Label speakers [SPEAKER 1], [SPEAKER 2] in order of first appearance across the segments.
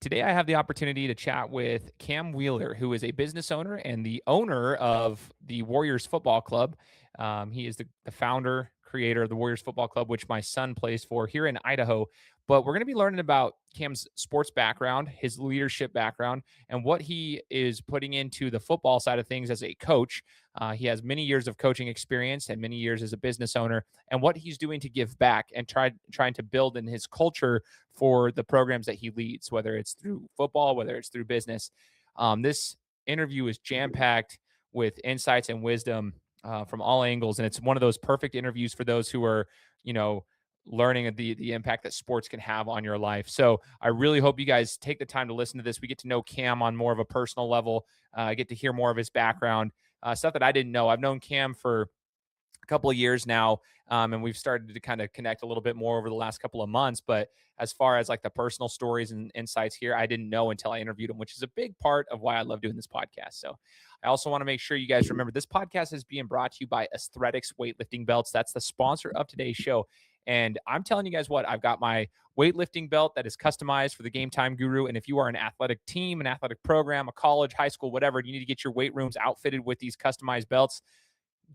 [SPEAKER 1] Today, I have the opportunity to chat with Kam Wheeler, who is a business owner and the owner of the Warriors Football Club. He is the founder, creator of the Warriors Football Club, which my son plays for here in Idaho. But we're going to be learning about Kam's sports background, his leadership background, and what he is putting into the football side of things as a coach. He has many years of coaching experience and many years as a business owner, and what he's doing to give back and trying to build in his culture for the programs that he leads, whether it's through football, whether it's through business. This interview is jam-packed with insights and wisdom from all angles, and it's one of those perfect interviews for those who are, learning the impact that sports can have on your life. So I really hope you guys take the time to listen to this. We get to know Kam on more of a personal level. I get to hear more of his background, stuff that I didn't know. I've known Kam for a couple of years now, and we've started to kind of connect a little bit more over the last couple of months. But as far as like the personal stories and insights here, I didn't know until I interviewed him, which is a big part of why I love doing this podcast. So I also want to make sure you guys remember this podcast is being brought to you by Aesthreadics weightlifting belts. That's the sponsor of today's show. And I'm telling you guys what, I've got my weightlifting belt that is customized for the Gametime Guru. And if you are an athletic team, an athletic program, a college, high school, whatever, you need to get your weight rooms outfitted with these customized belts.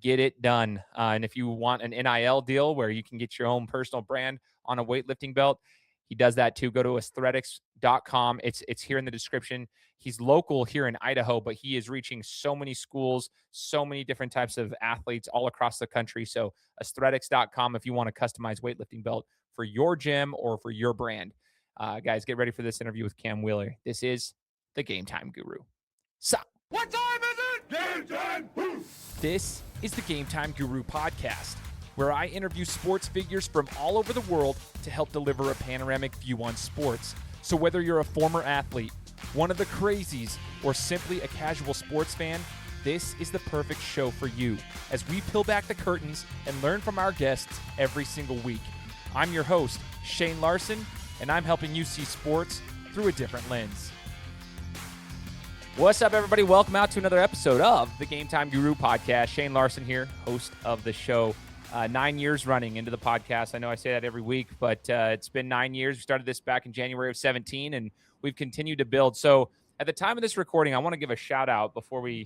[SPEAKER 1] Get it done. And if you want an NIL deal where you can get your own personal brand on a weightlifting belt, he does that too. Go to Aesthreadics.com. It's here in the description. He's local here in Idaho, but he is reaching so many schools, so many different types of athletes all across the country. So Aesthreadics.com if you want a customized weightlifting belt for your gym or for your brand. Guys, get ready for this interview with Kam Wheeler. This is the Gametime Guru. So,
[SPEAKER 2] what time is it? Game time!
[SPEAKER 1] This is the Gametime Guru Podcast, where I interview sports figures from all over the world to help deliver a panoramic view on sports. So whether you're a former athlete, one of the crazies, or simply a casual sports fan, this is the perfect show for you as we peel back the curtains and learn from our guests every single week. I'm your host, Shane Larson, and I'm helping you see sports through a different lens. What's up, everybody? Welcome out to another episode of the Gametime Guru Podcast. Shane Larson here, host of the show. 9 years running into the podcast. I know I say that every week, but it's been 9 years. We started this back in January of 17, and we've continued to build. So at the time of this recording, I want to give a shout out before we,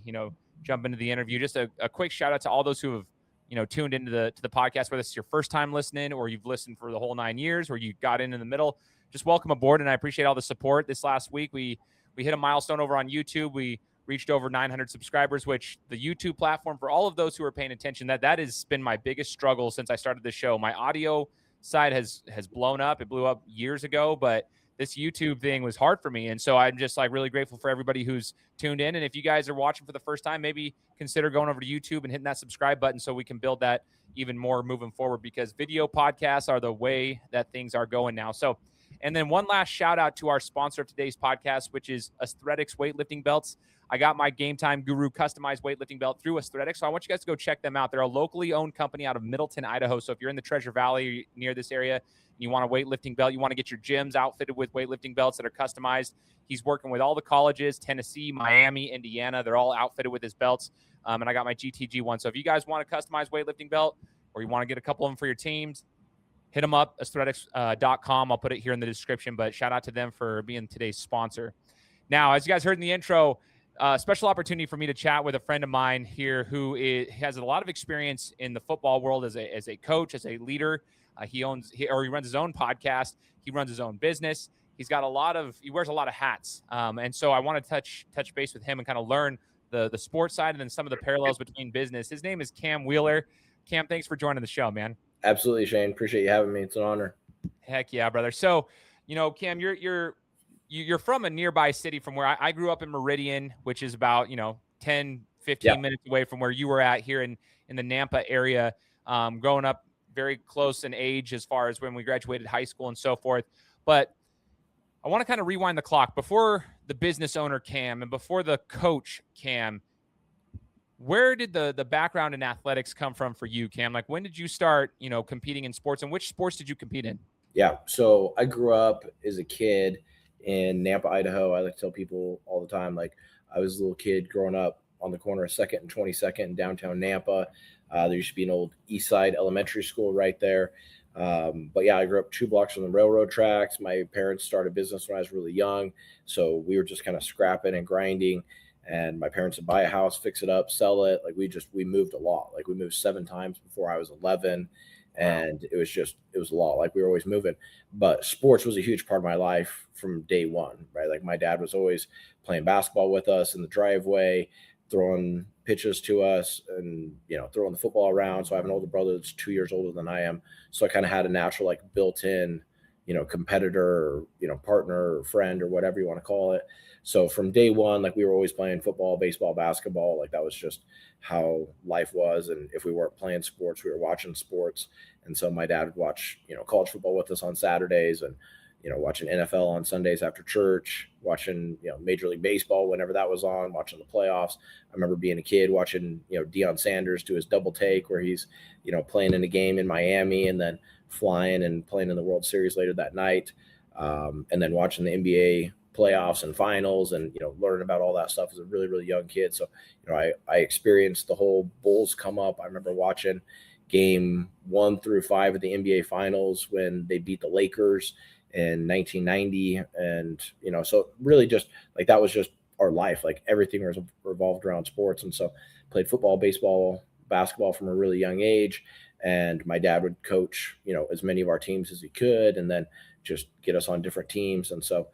[SPEAKER 1] jump into the interview. Just a quick shout out to all those who have, tuned into the podcast, whether it's your first time listening or you've listened for the whole 9 years or you got in the middle. Just welcome aboard, and I appreciate all the support. This last week, we hit a milestone over on YouTube. We reached over 900 subscribers, which the YouTube platform, for all of those who are paying attention, that has been my biggest struggle since I started the show. My audio side has blown up. It blew up years ago, but this YouTube thing was hard for me. And so I'm just really grateful for everybody who's tuned in. And if you guys are watching for the first time, maybe consider going over to YouTube and hitting that subscribe button so we can build that even more moving forward, because video podcasts are the way that things are going now. So, and then one last shout out to our sponsor of today's podcast, which is Aesthreadics weightlifting belts. I got my Gametime Guru customized weightlifting belt through Aesthreadics, so I want you guys to go check them out. They're a locally owned company out of Middleton, Idaho. So if you're in the Treasure Valley near this area and you want a weightlifting belt, you want to get your gyms outfitted with weightlifting belts that are customized, he's working with all the colleges, Tennessee, Miami, Indiana. They're all outfitted with his belts, and I got my GTG one. So if you guys want a customized weightlifting belt or you want to get a couple of them for your teams, hit them up, Aesthreadics.com. I'll put it here in the description, but shout out to them for being today's sponsor. Now, as you guys heard in the intro, special opportunity for me to chat with a friend of mine here who has a lot of experience in the football world as a coach, as a leader. He runs his own podcast. He runs his own business. He wears a lot of hats. And so I want to touch base with him and kind of learn the sports side and then some of the parallels between business. His name is Kam Wheeler. Kam, thanks for joining the show, man.
[SPEAKER 3] Absolutely, Shane. Appreciate you having me. It's an honor.
[SPEAKER 1] Heck yeah, brother. So, Kam, you're from a nearby city from where I grew up in Meridian, which is about, 10, 15 minutes away from where you were at here in the Nampa area, growing up very close in age as far as when we graduated high school and so forth. But I want to kind of rewind the clock before the business owner Kam and before the coach Kam. Where did the background in athletics come from for you, Kam? Like, when did you start, competing in sports, and which sports did you compete in?
[SPEAKER 3] Yeah. So I grew up as a kid in Nampa, Idaho. I like to tell people all the time, like, I was a little kid growing up on the corner of 2nd and 22nd in downtown Nampa. There used to be an old East Side elementary school right there. But yeah, I grew up 2 blocks from the railroad tracks. My parents started business when I was really young. So we were just kind of scrapping and grinding. And my parents would buy a house, fix it up, sell it. Like we moved a lot. Like we moved 7 times before I was 11. And it was a lot. Like we were always moving. But sports was a huge part of my life from day one, right? Like my dad was always playing basketball with us in the driveway, throwing pitches to us and, throwing the football around. So I have an older brother that's 2 years older than I am. So I kind of had a natural, like built in, competitor or, partner or friend or whatever you want to call it. So from day one, like we were always playing football, baseball, basketball. Like that was just how life was. And if we weren't playing sports, we were watching sports. And so my dad would watch, college football with us on Saturdays and, watching NFL on Sundays after church, watching, Major League Baseball whenever that was on, watching the playoffs. I remember being a kid watching, Deion Sanders do his double take where he's, playing in a game in Miami and then flying and playing in the World Series later that night. And then watching the NBA playoffs and finals and, learning about all that stuff as a really, really young kid. So, I experienced the whole Bulls come up. I remember watching game 1 through 5 of the NBA finals when they beat the Lakers in 1990. And, so really just like, that was just our life. Like everything was revolved around sports. And so played football, baseball, basketball from a really young age. And my dad would coach, as many of our teams as he could, and then just get us on different teams. And so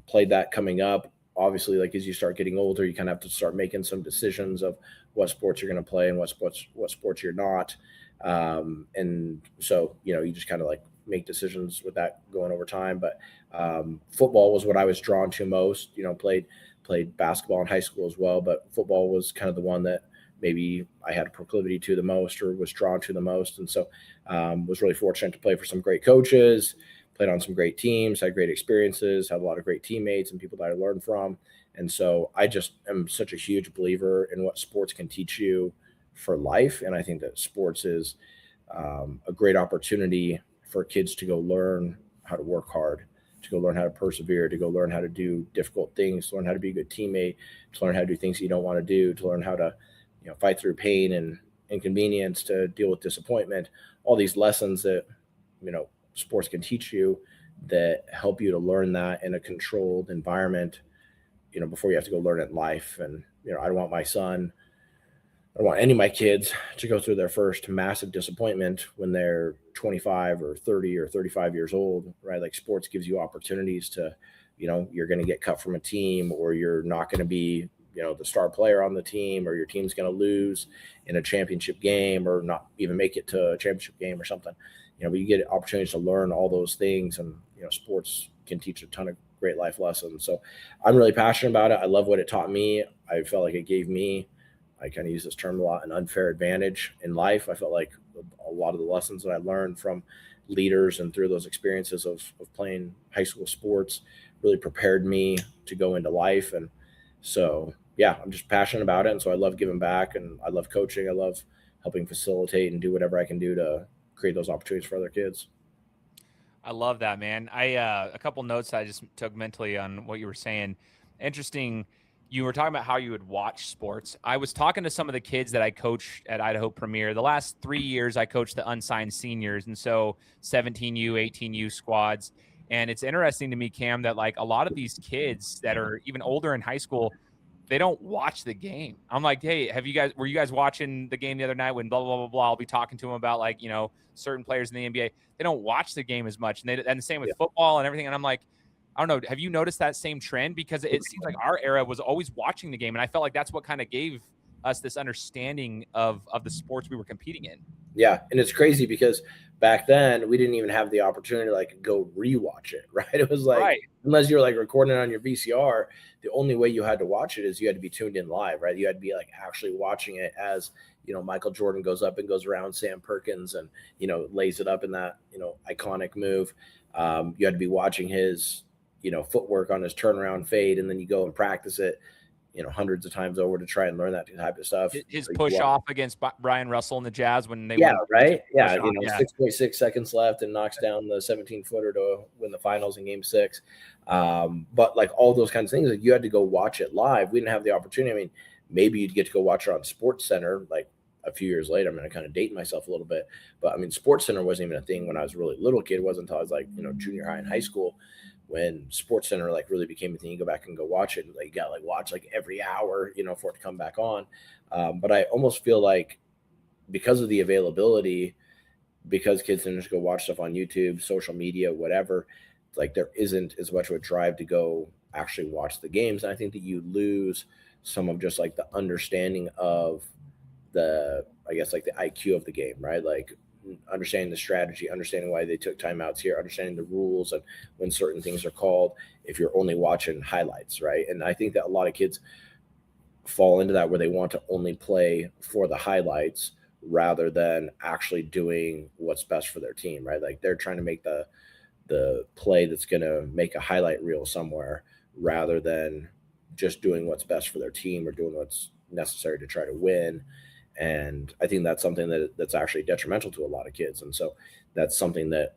[SPEAKER 3] played that coming up. Obviously, like as you start getting older, you kind of have to start making some decisions of what sports you're going to play and what sports you're not. And so, you just kind of like make decisions with that going over time. But football was what I was drawn to most. Played basketball in high school as well, but football was kind of the one that maybe I had a proclivity to the most or was drawn to the most. And so was really fortunate to play for some great coaches, played on some great teams, had great experiences, had a lot of great teammates and people that I learned from. And so I just am such a huge believer in what sports can teach you for life. And I think that sports is a great opportunity for kids to go learn how to work hard, to go learn how to persevere, to go learn how to do difficult things, to learn how to be a good teammate, to learn how to do things you don't want to do, to learn how to, fight through pain and inconvenience, to deal with disappointment, all these lessons that, sports can teach you that help you to learn that in a controlled environment, before you have to go learn it in life. And, I don't want any of my kids to go through their first massive disappointment when they're 25 or 30 or 35 years old, right? Like sports gives you opportunities to, you're going to get cut from a team, or you're not going to be, the star player on the team, or your team's going to lose in a championship game or not even make it to a championship game or something. But you get opportunities to learn all those things, and, sports can teach a ton of great life lessons. So I'm really passionate about it. I love what it taught me. I felt like it gave me, I kind of use this term a lot, an unfair advantage in life. I felt like a lot of the lessons that I learned from leaders and through those experiences of playing high school sports really prepared me to go into life. And so, yeah, I'm just passionate about it. And so I love giving back, and I love coaching. I love helping facilitate and do whatever I can do to create those opportunities for other kids.
[SPEAKER 1] I love that, man. A couple notes I just took mentally on what you were saying. Interesting. You were talking about how you would watch sports. I was talking to some of the kids that I coached at Idaho Premier. The last 3 years, I coached the unsigned seniors, and so 17U, 18U squads. And it's interesting to me, Cam, that like a lot of these kids that are even older in high school, they don't watch the game. I'm like, hey, were you guys watching the game the other night when blah, blah, blah, blah. I'll be talking to them about like, certain players in the NBA. They don't watch the game as much. And the same with football and everything. And I'm like, I don't know. Have you noticed that same trend? Because it seems like our era was always watching the game. And I felt like that's what kind of gave us this understanding of the sports we were competing in.
[SPEAKER 3] Yeah. And it's crazy because back then we didn't even have the opportunity to like go rewatch it, right? It was like, unless you're like recording it on your VCR, the only way you had to watch it is you had to be tuned in live, right? You had to be like actually watching it as, Michael Jordan goes up and goes around Sam Perkins and, lays it up in that, iconic move. You had to be watching his, footwork on his turnaround fade. And then you go and practice it, hundreds of times over to try and learn that type of stuff.
[SPEAKER 1] His push off against Brian Russell and the Jazz when they
[SPEAKER 3] won. Right. Yeah. 6.6 seconds left and knocks down the 17-footer to win the finals in game 6. But like all those kinds of things, like you had to go watch it live. We didn't have the opportunity. I mean, maybe you'd get to go watch it on Sports Center. Like a few years later. I'm going to kind of date myself a little bit, but I mean, Sports Center wasn't even a thing when I was a really little kid. It wasn't until I was like, junior high and high school when Sports Center like really became a thing. You go back and go watch it. Like you got like watch like every hour, for it to come back on. But I almost feel like because of the availability, because kids can just go watch stuff on YouTube, social media, whatever, like there isn't as much of a drive to go actually watch the games. And I think that you lose some of just like the understanding of the IQ of the game, right? Like understanding the strategy, understanding why they took timeouts here, understanding the rules and when certain things are called, if you're only watching highlights, right? And I think that a lot of kids fall into that where they want to only play for the highlights rather than actually doing what's best for their team, right? Like they're trying to make the play that's going to make a highlight reel somewhere rather than just doing what's best for their team or doing what's necessary to try to win. And I think that's something that's actually detrimental to a lot of kids. And so that's something that,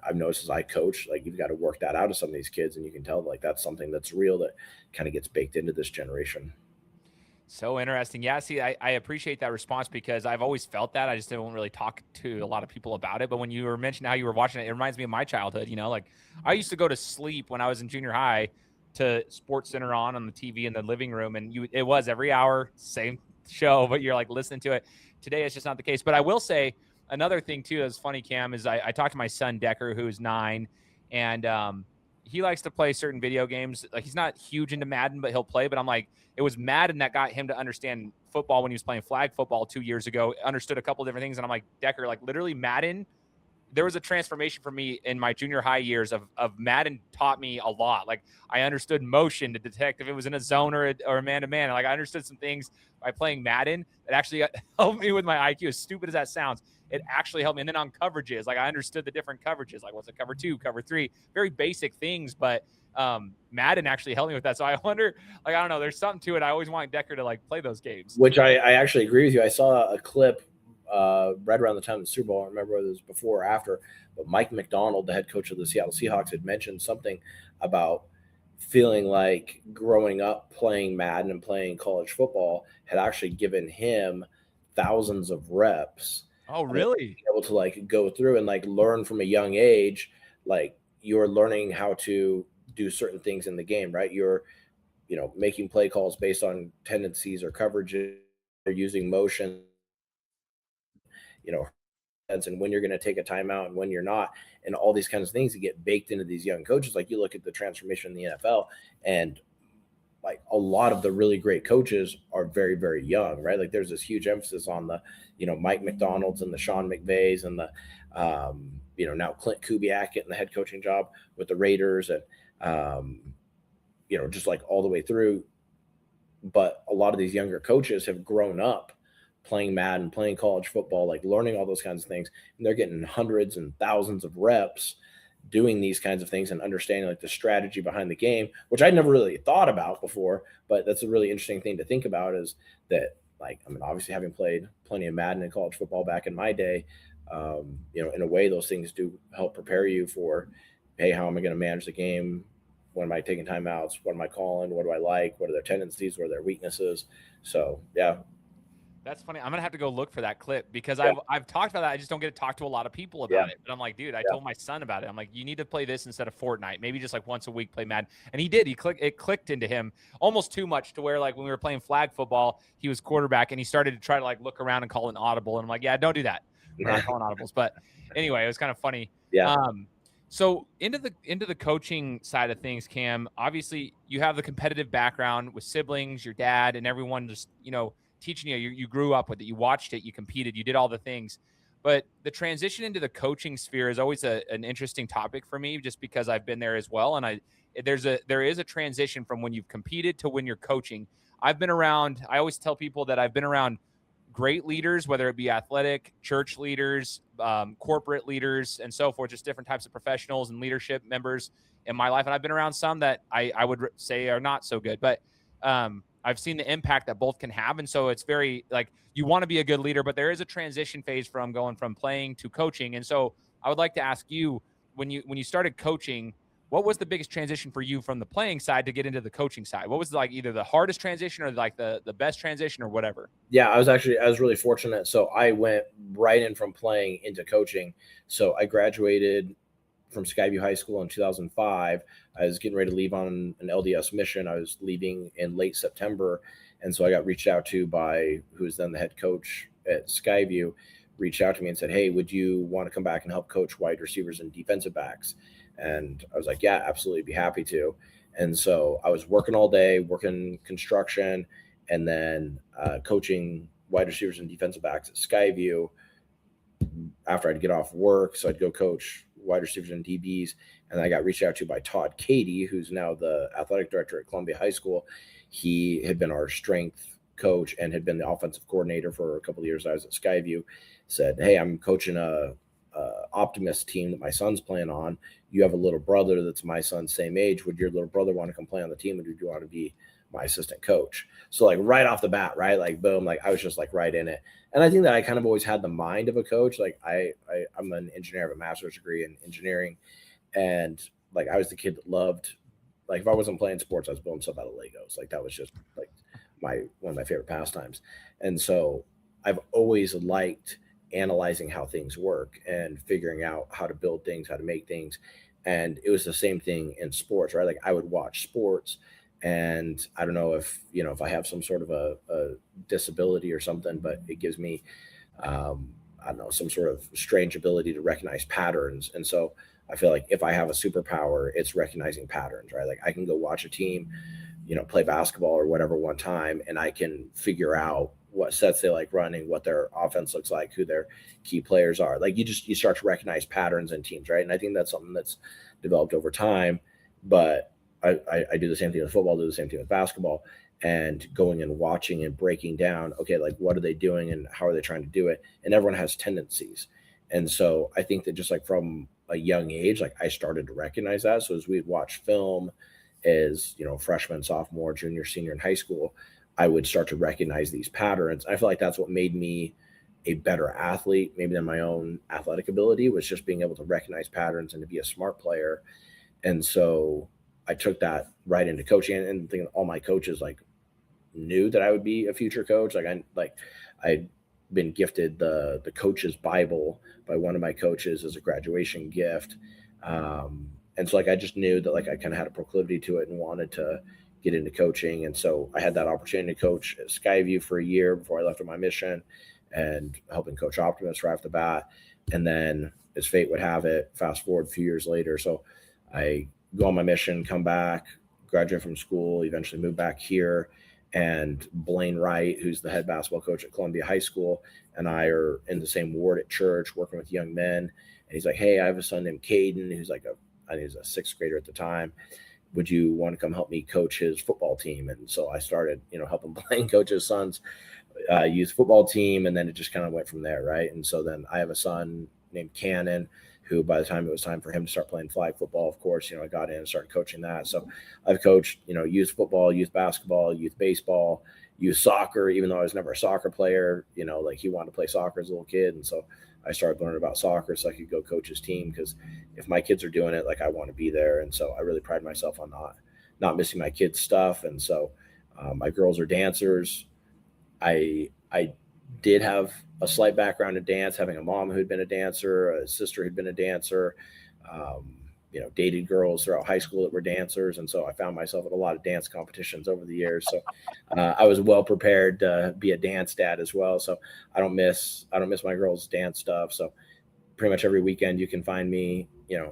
[SPEAKER 3] I've noticed as I coach, like you've got to work that out of some of these kids, and you can tell like that's something that's real that kind of gets baked into this generation.
[SPEAKER 1] So interesting. Yeah, see, I appreciate that response because I've always felt that. I just don't really talk to a lot of people about it. But when you were mentioning how you were watching it, it reminds me of my childhood. Like I used to go to sleep when I was in junior high to Sports Center on the TV in the living room. And it was every hour, same show, but you're like listening to it. Today, it's just not the case. But I will say another thing too that's funny, Cam, is I talked to my son Decker, who's 9, and he likes to play certain video games. Like he's not huge into Madden, but he'll play. But I'm like, it was Madden that got him to understand football when he was playing flag football 2 years ago. Understood a couple different things, and I'm like, Decker, like literally Madden. There was a transformation for me in my junior high years of Madden taught me a lot. Like I understood motion to detect if it was in a zone or a man-to-man. Like I understood some things by playing Madden that actually helped me with my IQ. As stupid as that sounds, it actually helped me. And then on coverages, like I understood the different coverages, like what's a cover 2, cover 3, very basic things. But Madden actually helped me with that. So I wonder, like, I don't know, there's something to it. I always want Decker to like play those games.
[SPEAKER 3] Which I actually agree with you. I saw a clip right around the time of the Super Bowl. I don't remember whether it was before or after, but Mike McDonald, the head coach of the Seattle Seahawks, had mentioned something about feeling like growing up playing Madden and playing college football had actually given him thousands of reps.
[SPEAKER 1] Oh, really?
[SPEAKER 3] Being able to like go through and like learn from a young age, like you're learning how to do certain things in the game, right? You're, making play calls based on tendencies or coverages, or using motion, and when you're going to take a timeout and when you're not, and all these kinds of things that get baked into these young coaches. Like you look at the transformation in the NFL, and like a lot of the really great coaches are very, very young, right? Like there's this huge emphasis on the, Mike McDonald's and the Sean McVays and the, now Clint Kubiak getting the head coaching job with the Raiders and, just like all the way through. But a lot of these younger coaches have grown up playing Madden, playing college football, like learning all those kinds of things. And they're getting hundreds and thousands of reps doing these kinds of things and understanding like the strategy behind the game, which I'd never really thought about before. But that's a really interesting thing to think about, is that, like, I mean, obviously having played plenty of Madden and college football back in my day, in a way, those things do help prepare you for, hey, how am I going to manage the game? When am I taking timeouts? What am I calling? What do I like? What are their tendencies? What are their weaknesses? So, yeah.
[SPEAKER 1] That's funny. I'm going to have to go look for that clip because
[SPEAKER 3] Yeah.
[SPEAKER 1] I've talked about that. I just don't get to talk to a lot of people about it. But I'm like, dude, I told my son about it. I'm like, you need to play this instead of Fortnite. Maybe just like once a week play Madden. And he did. It clicked into him almost too much to where, like, when we were playing flag football, he was quarterback and he started to try to like look around and call an audible. And I'm like, yeah, don't do that. We're not calling audibles. But anyway, it was kind of funny.
[SPEAKER 3] Yeah.
[SPEAKER 1] So into the coaching side of things, Cam, obviously you have the competitive background with siblings, your dad, and everyone just, teaching you grew up with it, you watched it, you competed, you did all the things. But the transition into the coaching sphere is always an interesting topic for me, just because I've been there as well. And there is a transition from when you've competed to when you're coaching. I've been around, I always tell people that I've been around great leaders, whether it be athletic, church leaders, corporate leaders, and so forth, just different types of professionals and leadership members in my life. And I've been around some that I would say are not so good, but I've seen the impact that both can have. And so it's very, like, you want to be a good leader, but there is a transition phase from going from playing to coaching. And so I would like to ask you, when you started coaching, what was the biggest transition for you from the playing side to get into the coaching side? What was like either the hardest transition or like the best transition or whatever?
[SPEAKER 3] Yeah, I was really fortunate. So I went right in from playing into coaching. So I graduated from Skyview High School in 2005. I was getting ready to leave on an LDS mission. I was leaving in late September. And so I got reached out to by who was then the head coach at Skyview, reached out to me and said, hey, would you want to come back and help coach wide receivers and defensive backs? And I was like, yeah, absolutely, be happy to. And so I was working all day, working construction, and then coaching wide receivers and defensive backs at Skyview after I'd get off work. So I'd go coach wide receivers and DBs. And I got reached out to by Todd Cady, who's now the athletic director at Columbia High School. He had been our strength coach and had been the offensive coordinator for a couple of years. I was at Skyview. Said, hey, I'm coaching a Optimist team that my son's playing on. You have a little brother that's my son's same age. Would your little brother want to come play on the team? And would you want to be my assistant coach? So like right off the bat, right? Like boom, like I was just like right in it. And I think that I kind of always had the mind of a coach. Like I'm an engineer, I have a master's degree in engineering. And like I was the kid that loved, like if I wasn't playing sports, I was building stuff out of Legos. Like that was just like one of my favorite pastimes. And so I've always liked analyzing how things work and figuring out how to build things, how to make things. And it was the same thing in sports, right? Like I would watch sports, and I don't know if I have some sort of a disability or something, but it gives me, I don't know, some sort of strange ability to recognize patterns. And so I feel like if I have a superpower, it's recognizing patterns, right? Like I can go watch a team, play basketball or whatever one time, and I can figure out what sets they like running, what their offense looks like, who their key players are. Like you start to recognize patterns in teams, right? And I think that's something that's developed over time. But I do the same thing with football, do the same thing with basketball, and going and watching and breaking down, okay, like what are they doing and how are they trying to do it? And everyone has tendencies. And so I think that just like from a young age, like I started to recognize that. So as we'd watch film as, freshman, sophomore, junior, senior in high school, I would start to recognize these patterns. I feel like that's what made me a better athlete, maybe than my own athletic ability, was just being able to recognize patterns and to be a smart player. And so I took that right into coaching, and thinking all my coaches like knew that I would be a future coach. I'd been gifted the coach's Bible by one of my coaches as a graduation gift. And so like, I just knew that like I kind of had a proclivity to it and wanted to get into coaching. And so I had that opportunity to coach at Skyview for a year before I left on my mission, and helping coach Optimist right off the bat. And then as fate would have it, fast forward a few years later. So I go on my mission, come back, graduate from school, eventually move back here. And Blaine Wright, who's the head basketball coach at Columbia High School, and I are in the same ward at church working with young men. And he's like, hey, I have a son named Caden, who's like I think he was a sixth grader at the time. Would you want to come help me coach his football team? And so I started, helping Blaine coach his son's youth football team. And then it just kind of went from there. Right. And so then I have a son named Cannon, who by the time it was time for him to start playing flag football, of course, I got in and started coaching that. So I've coached, youth football, youth basketball, youth baseball, youth soccer, even though I was never a soccer player, like he wanted to play soccer as a little kid. And so I started learning about soccer so I could go coach his team, because if my kids are doing it, like I want to be there. And so I really pride myself on not missing my kids' stuff. And so my girls are dancers. I did have a slight background in dance, having a mom who'd been a dancer, a sister who'd been a dancer, dated girls throughout high school that were dancers. And so I found myself at a lot of dance competitions over the years. So I was well prepared to be a dance dad as well. So I don't miss my girls' dance stuff. So pretty much every weekend you can find me,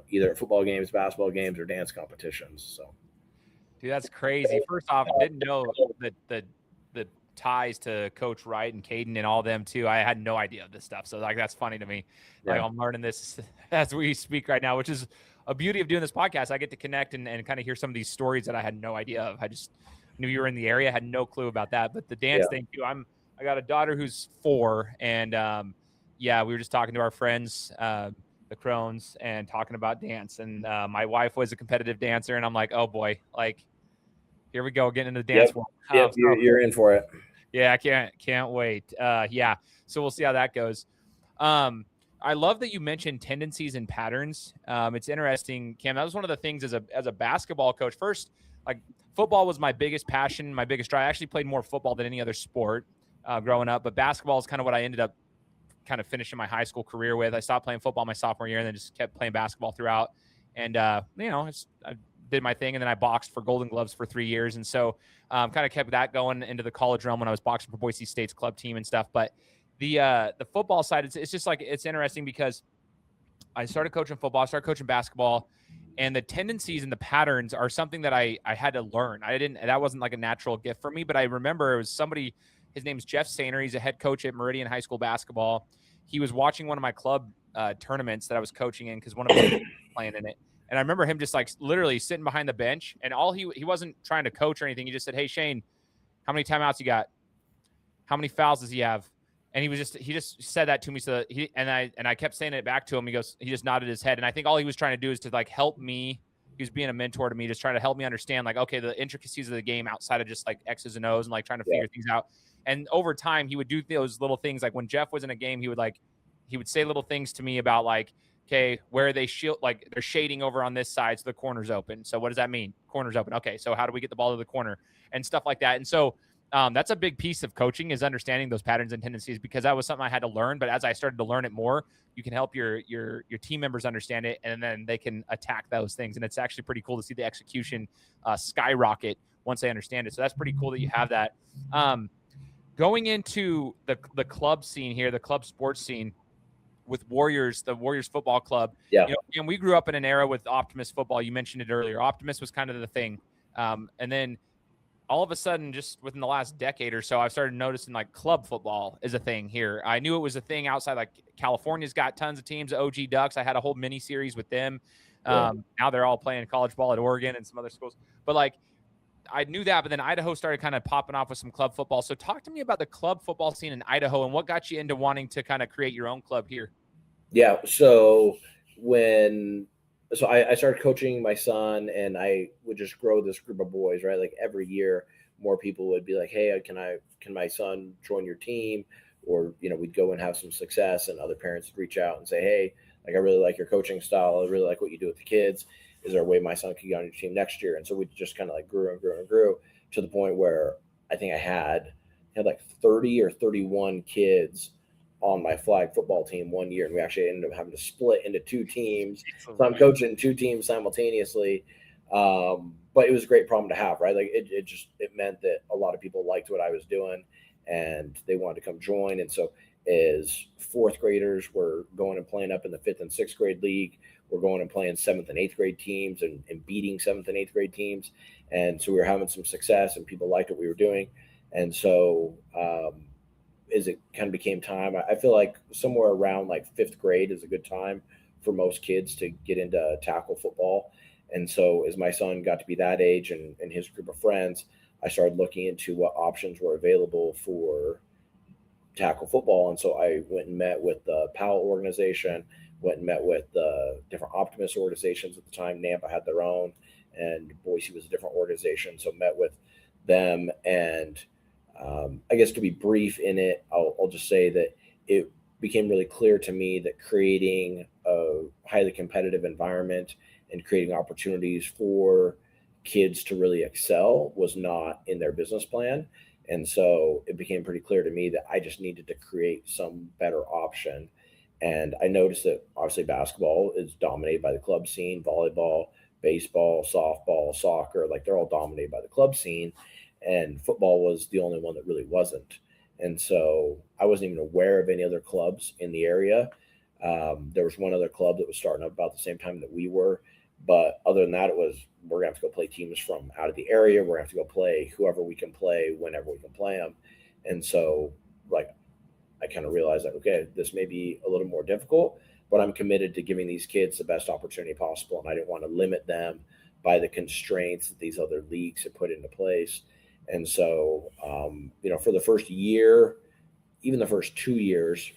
[SPEAKER 3] either at football games, basketball games, or dance competitions. So,
[SPEAKER 1] dude, that's crazy. First off, I didn't know that the ties to Coach Wright and Caden and all them too. I had no idea of this stuff. So like, that's funny to me. Like I'm learning this as we speak right now, which is a beauty of doing this podcast. I get to connect and kind of hear some of these stories that I had no idea of. I just knew you were in the area, had no clue about that. But the dance thing too, I got a daughter who's 4, and we were just talking to our friends, the Crones, and talking about dance. And my wife was a competitive dancer, and I'm like, oh boy, like here we go, getting into the dance world.
[SPEAKER 3] You're in for it.
[SPEAKER 1] Yeah, I can't wait. So we'll see how that goes. All I love that you mentioned tendencies and patterns. It's interesting, Cam. That was one of the things as a basketball coach. First, like football was my biggest passion, my biggest drive. I actually played more football than any other sport growing up, but basketball is kind of what I ended up kind of finishing my high school career with. I stopped playing football my sophomore year and then just kept playing basketball throughout. And, I did my thing, and then I boxed for Golden Gloves for 3 years. And so kind of kept that going into the college realm when I was boxing for Boise State's club team and stuff. But the football side, it's just like, it's interesting because I started coaching football, I started coaching basketball, and the tendencies and the patterns are something that I had to learn. That wasn't like a natural gift for me, but I remember it was somebody, his name's Jeff Sainer. He's a head coach at Meridian High School basketball. He was watching one of my club tournaments that I was coaching in because one of us was playing in it. And I remember him just like literally sitting behind the bench, and he wasn't trying to coach or anything. He just said, "Hey, Shane, how many timeouts you got? How many fouls does he have?" And he just said that to me. So I kept saying it back to him. He just nodded his head. And I think all he was trying to do is to like help me. He was being a mentor to me, just trying to help me understand like, okay, the intricacies of the game outside of just like X's and O's and like trying to figure things out. And over time he would do those little things. Like when Jeff was in a game, he would say little things to me about like, okay, where are they like they're shading over on this side, so the corner's open. So what does that mean? Corner's open. Okay, so how do we get the ball to the corner and stuff like that? And so that's a big piece of coaching, is understanding those patterns and tendencies, because that was something I had to learn. But as I started to learn it more, you can help your team members understand it, and then they can attack those things. And it's actually pretty cool to see the execution skyrocket once they understand it. So that's pretty cool that you have that. Going into the club scene here, the club sports scene with Warriors, the Warriors football club.
[SPEAKER 3] Yeah.
[SPEAKER 1] And we grew up in an era with Optimus football. You mentioned it earlier. Optimus was kind of the thing. And then all of a sudden, just within the last decade or so, I've started noticing like club football is a thing here. I knew it was a thing outside, like California's got tons of teams, OG Ducks. I had a whole mini series with them. Now they're all playing college ball at Oregon and some other schools. But like, I knew that, but then Idaho started kind of popping off with some club football. So talk to me about the club football scene in Idaho and what got you into wanting to kind of create your own club here.
[SPEAKER 3] Yeah. So I started coaching my son, and I would just grow this group of boys, right? Like every year, more people would be like, "Hey, can my son join your team?" Or, we'd go and have some success, and other parents would reach out and say, "Hey, like I really like your coaching style. I really like what you do with the kids. Is there a way my son could get on your team next year?" And so we just kind of like grew and grew and grew to the point where I think I had like 30 or 31 kids on my flag football team one year. And we actually ended up having to split into two teams. So I'm coaching two teams simultaneously. But it was a great problem to have, right? Like it meant that a lot of people liked what I was doing and they wanted to come join. And so as fourth graders were going and playing up in the 5th and 6th grade league, we're going and playing 7th and 8th grade teams and beating 7th and 8th grade teams. And so we were having some success and people liked what we were doing. And so as it kind of became time, I feel like somewhere around like 5th grade is a good time for most kids to get into tackle football. And so as my son got to be that age and his group of friends, I started looking into what options were available for tackle football. And so I went and met with the Powell organization, went and met with the different Optimus organizations at the time. Nampa had their own, and Boise was a different organization. So met with them, and I guess to be brief in it, I'll just say that it became really clear to me that creating a highly competitive environment and creating opportunities for kids to really excel was not in their business plan. And so it became pretty clear to me that I just needed to create some better option. And I noticed that obviously basketball is dominated by the club scene, volleyball, baseball, softball, soccer, like they're all dominated by the club scene. And football was the only one that really wasn't. And so I wasn't even aware of any other clubs in the area. There was one other club that was starting up about the same time that we were. But other than that, it was, we're going to have to go play teams from out of the area. We're going to have to go play whoever we can play, whenever we can play them. And so like, I kind of realized that, okay, this may be a little more difficult, but I'm committed to giving these kids the best opportunity possible. And I didn't want to limit them by the constraints that these other leagues had put into place. And so, for the first year, even the first 2 years,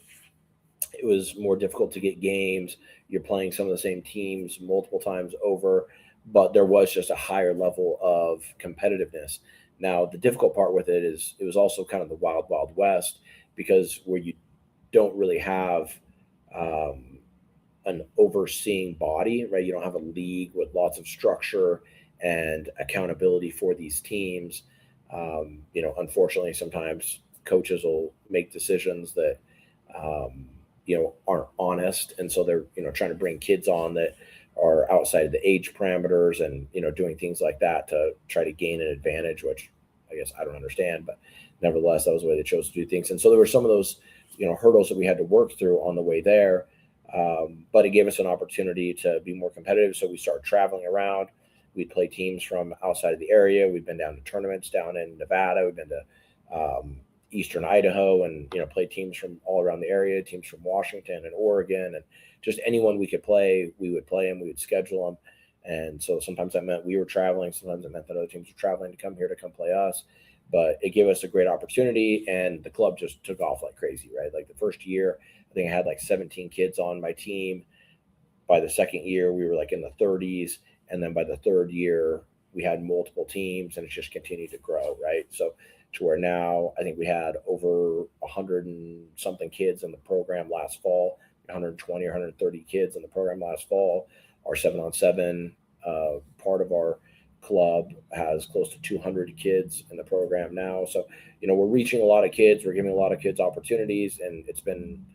[SPEAKER 3] it was more difficult to get games. You're playing some of the same teams multiple times over, but there was just a higher level of competitiveness. Now, the difficult part with it is it was also kind of the wild, wild west, because where you don't really have an overseeing body, right? You don't have a league with lots of structure and accountability for these teams. Unfortunately, sometimes coaches will make decisions that, aren't honest. And so they're, trying to bring kids on that are outside of the age parameters and, doing things like that to try to gain an advantage, which I guess I don't understand, but nevertheless, that was the way they chose to do things. And so there were some of those, hurdles that we had to work through on the way there. But it gave us an opportunity to be more competitive. So we started traveling around. We'd play teams from outside of the area. We've been down to tournaments down in Nevada. We've been to eastern Idaho and, play teams from all around the area, teams from Washington and Oregon, and just anyone we could play, we would play them. We would schedule them. And so sometimes that meant we were traveling. Sometimes it meant that other teams were traveling to come here to come play us. But it gave us a great opportunity, and the club just took off like crazy, right? Like the first year, I think I had like 17 kids on my team. By the second year, we were like in the 30s. And then by the third year, we had multiple teams, and it's just continued to grow, right? So to where now I think we had over 100 and something kids in the program last fall, 120 or 130 kids in the program last fall. Our 7-on-7 part of our club has close to 200 kids in the program now. So, we're reaching a lot of kids. We're giving a lot of kids opportunities, and it's been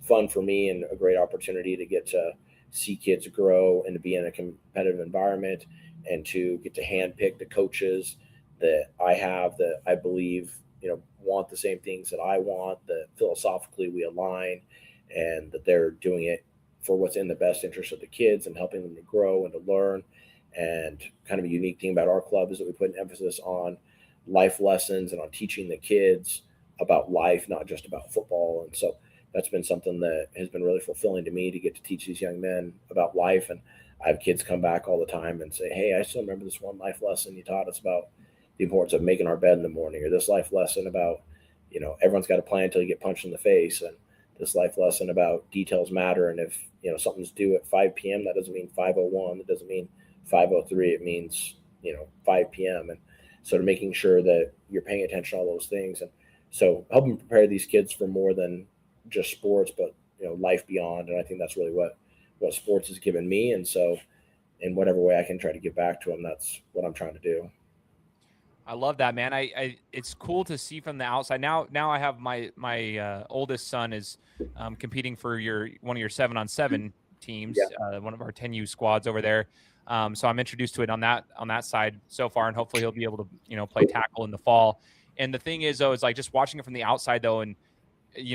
[SPEAKER 3] fun for me and a great opportunity to get to see kids grow and to be in a competitive environment and to get to handpick the coaches that I have that I believe, want the same things that I want, that philosophically we align, and that they're doing it for what's in the best interest of the kids and helping them to grow and to learn. And kind of a unique thing about our club is that we put an emphasis on life lessons and on teaching the kids about life, not just about football. And so that's been something that has been really fulfilling to me, to get to teach these young men about life. And I have kids come back all the time and say, hey, I still remember this one life lesson you taught us about the importance of making our bed in the morning, or this life lesson about, everyone's got a plan until you get punched in the face. And this life lesson about details matter. And if, something's due at 5 p.m., that doesn't mean 5:01. That doesn't mean 5:03. It means, 5 p.m. And so making sure that you're paying attention to all those things. And so helping prepare these kids for more than just sports, but, life beyond. And I think that's really what sports has given me. And so in whatever way I can try to give back to them, that's what I'm trying to do.
[SPEAKER 1] I love that, man. I it's cool to see from the outside. Now I have my oldest son is competing for one of your 7-on-7 teams, one of our 10U squads over there. So I'm introduced to it on that side so far, and hopefully he'll be able to, play tackle in the fall. And the thing is, though, is like just watching it from the outside, though, and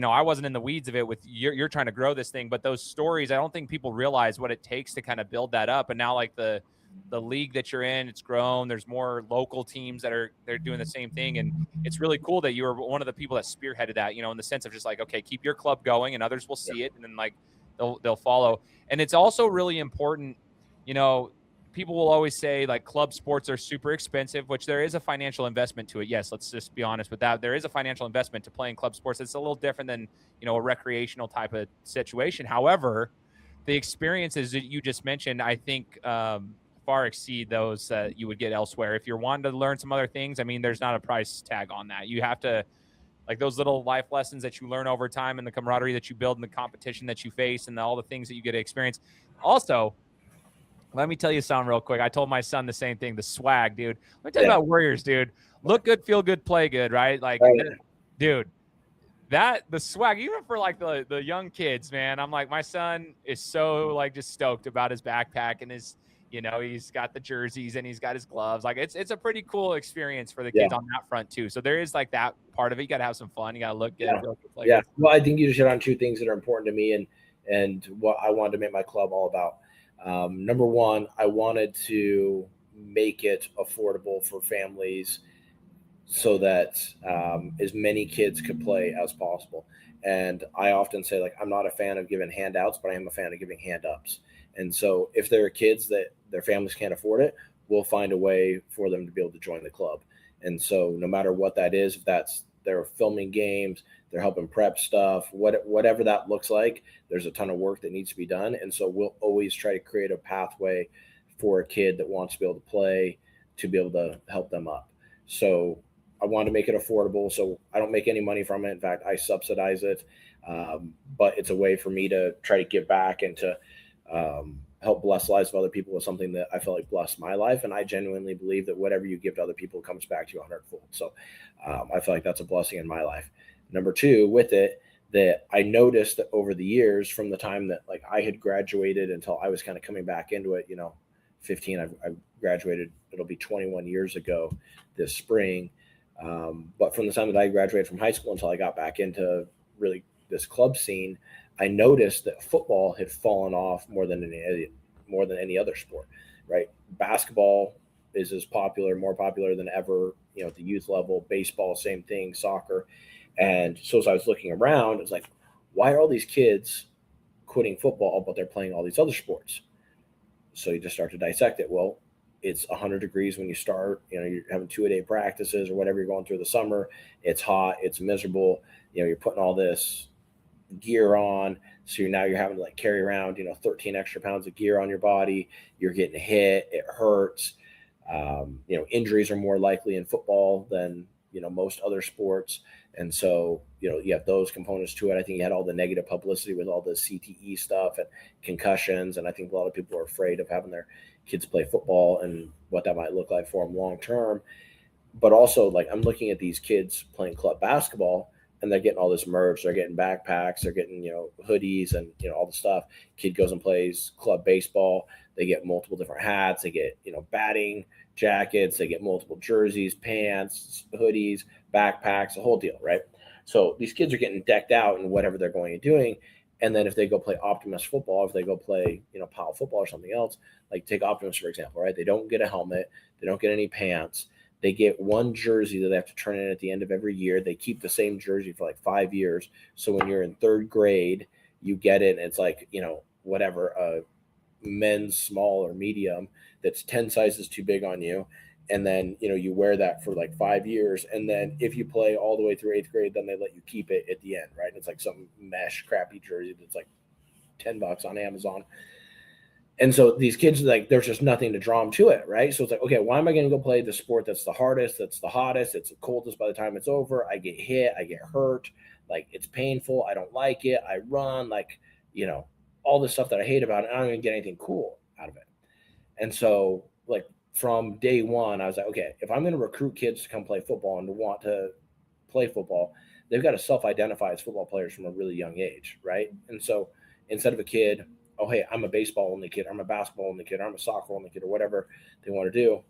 [SPEAKER 1] I wasn't in the weeds of it with you're trying to grow this thing, but those stories, I don't think people realize what it takes to kind of build that up. And now, like the league that you're in, it's grown. There's more local teams they're doing the same thing. And it's really cool that you were one of the people that spearheaded that, in the sense of just like, okay, keep your club going and others will see it. And then like they'll follow. And it's also really important, people will always say like club sports are super expensive, which there is a financial investment to it. Yes, let's just be honest with that. There is a financial investment to playing club sports. It's a little different than, a recreational type of situation. However, the experiences that you just mentioned, I think, far exceed those that you would get elsewhere. If you're wanting to learn some other things, I mean, there's not a price tag on that. You have to, like those little life lessons that you learn over time and the camaraderie that you build and the competition that you face and all the things that you get to experience. Also, let me tell you something real quick. I told my son the same thing, the swag, dude. Let me tell you about Warriors, dude. Look good, feel good, play good, right? Like, dude, the swag, even for like the young kids, man, I'm like, my son is so like just stoked about his backpack and his, he's got the jerseys and he's got his gloves. Like it's a pretty cool experience for the kids on that front too. So there is like that part of it. You got to have some fun. You got to look good.
[SPEAKER 3] Yeah. Well, I think you just hit on two things that are important to me and what I wanted to make my club all about. Number one, I wanted to make it affordable for families so that as many kids could play as possible. And I often say, like, I'm not a fan of giving handouts, but I am a fan of giving hand-ups. And so if there are kids that their families can't afford it, we'll find a way for them to be able to join the club. And so no matter what that is, if that's they're filming games, they're helping prep stuff, whatever that looks like, there's a ton of work that needs to be done. And so we'll always try to create a pathway for a kid that wants to be able to play to be able to help them up. So I want to make it affordable. So I don't make any money from it. In fact, I subsidize it. But it's a way for me to try to give back and to help bless the lives of other people with something that I feel like blessed my life. And I genuinely believe that whatever you give to other people comes back to you 100-fold. So I feel like that's a blessing in my life. Number two, with it, that I noticed that over the years, from the time that like I had graduated until I was kind of coming back into it, 15, I've graduated, it'll be 21 years ago this spring. But from the time that I graduated from high school until I got back into really this club scene, I noticed that football had fallen off more than any other sport, right? Basketball is as popular, more popular than ever, at the youth level. Baseball, same thing, soccer. And so as I was looking around, it's like, why are all these kids quitting football, but they're playing all these other sports? So you just start to dissect it. Well, it's 100 degrees when you start, you're having 2-a-day practices or whatever you're going through the summer. It's hot, it's miserable. You're putting all this gear on. So you're having to like carry around, 13 extra pounds of gear on your body. You're getting hit. It hurts. Injuries are more likely in football than, most other sports. And so, you have those components to it. I think you had all the negative publicity with all the CTE stuff and concussions. And I think a lot of people are afraid of having their kids play football and what that might look like for them long term. But also, like, I'm looking at these kids playing club basketball, and they're getting all this merch. They're getting backpacks. They're getting, hoodies and, all the stuff. Kid goes and plays club baseball. They get multiple different hats. They get, batting jackets. They get multiple jerseys, pants, hoodies, backpacks, the whole deal, right? So these kids are getting decked out in whatever they're going and doing. And then if they go play Optimus football, if they go play, Powell football or something else, like take Optimus, for example, right? They don't get a helmet. They don't get any pants. They get one jersey that they have to turn in at the end of every year. They keep the same jersey for like 5 years. So when you're in third grade, you get it, and it's like, whatever, a men's small or medium that's 10 sizes too big on you. And then, you wear that for like 5 years. And then if you play all the way through 8th grade, then they let you keep it at the end, right? And it's like some mesh crappy jersey that's like $10 on Amazon. And so these kids, like, there's just nothing to draw them to it, right? So it's like, okay, why am I going to go play the sport that's the hardest, that's the hottest, it's the coldest by the time it's over? I get hit, I get hurt, like, it's painful, I don't like it, I run, like, all this stuff that I hate about it, and I don't even get anything cool out of it. And so, like, from day one, I was like, okay, if I'm going to recruit kids to come play football and to want to play football, they've got to self-identify as football players from a really young age, right? And so instead of a kid, oh, hey, I'm a baseball only kid, I'm a basketball only kid, I'm a soccer only kid, or whatever they want to do,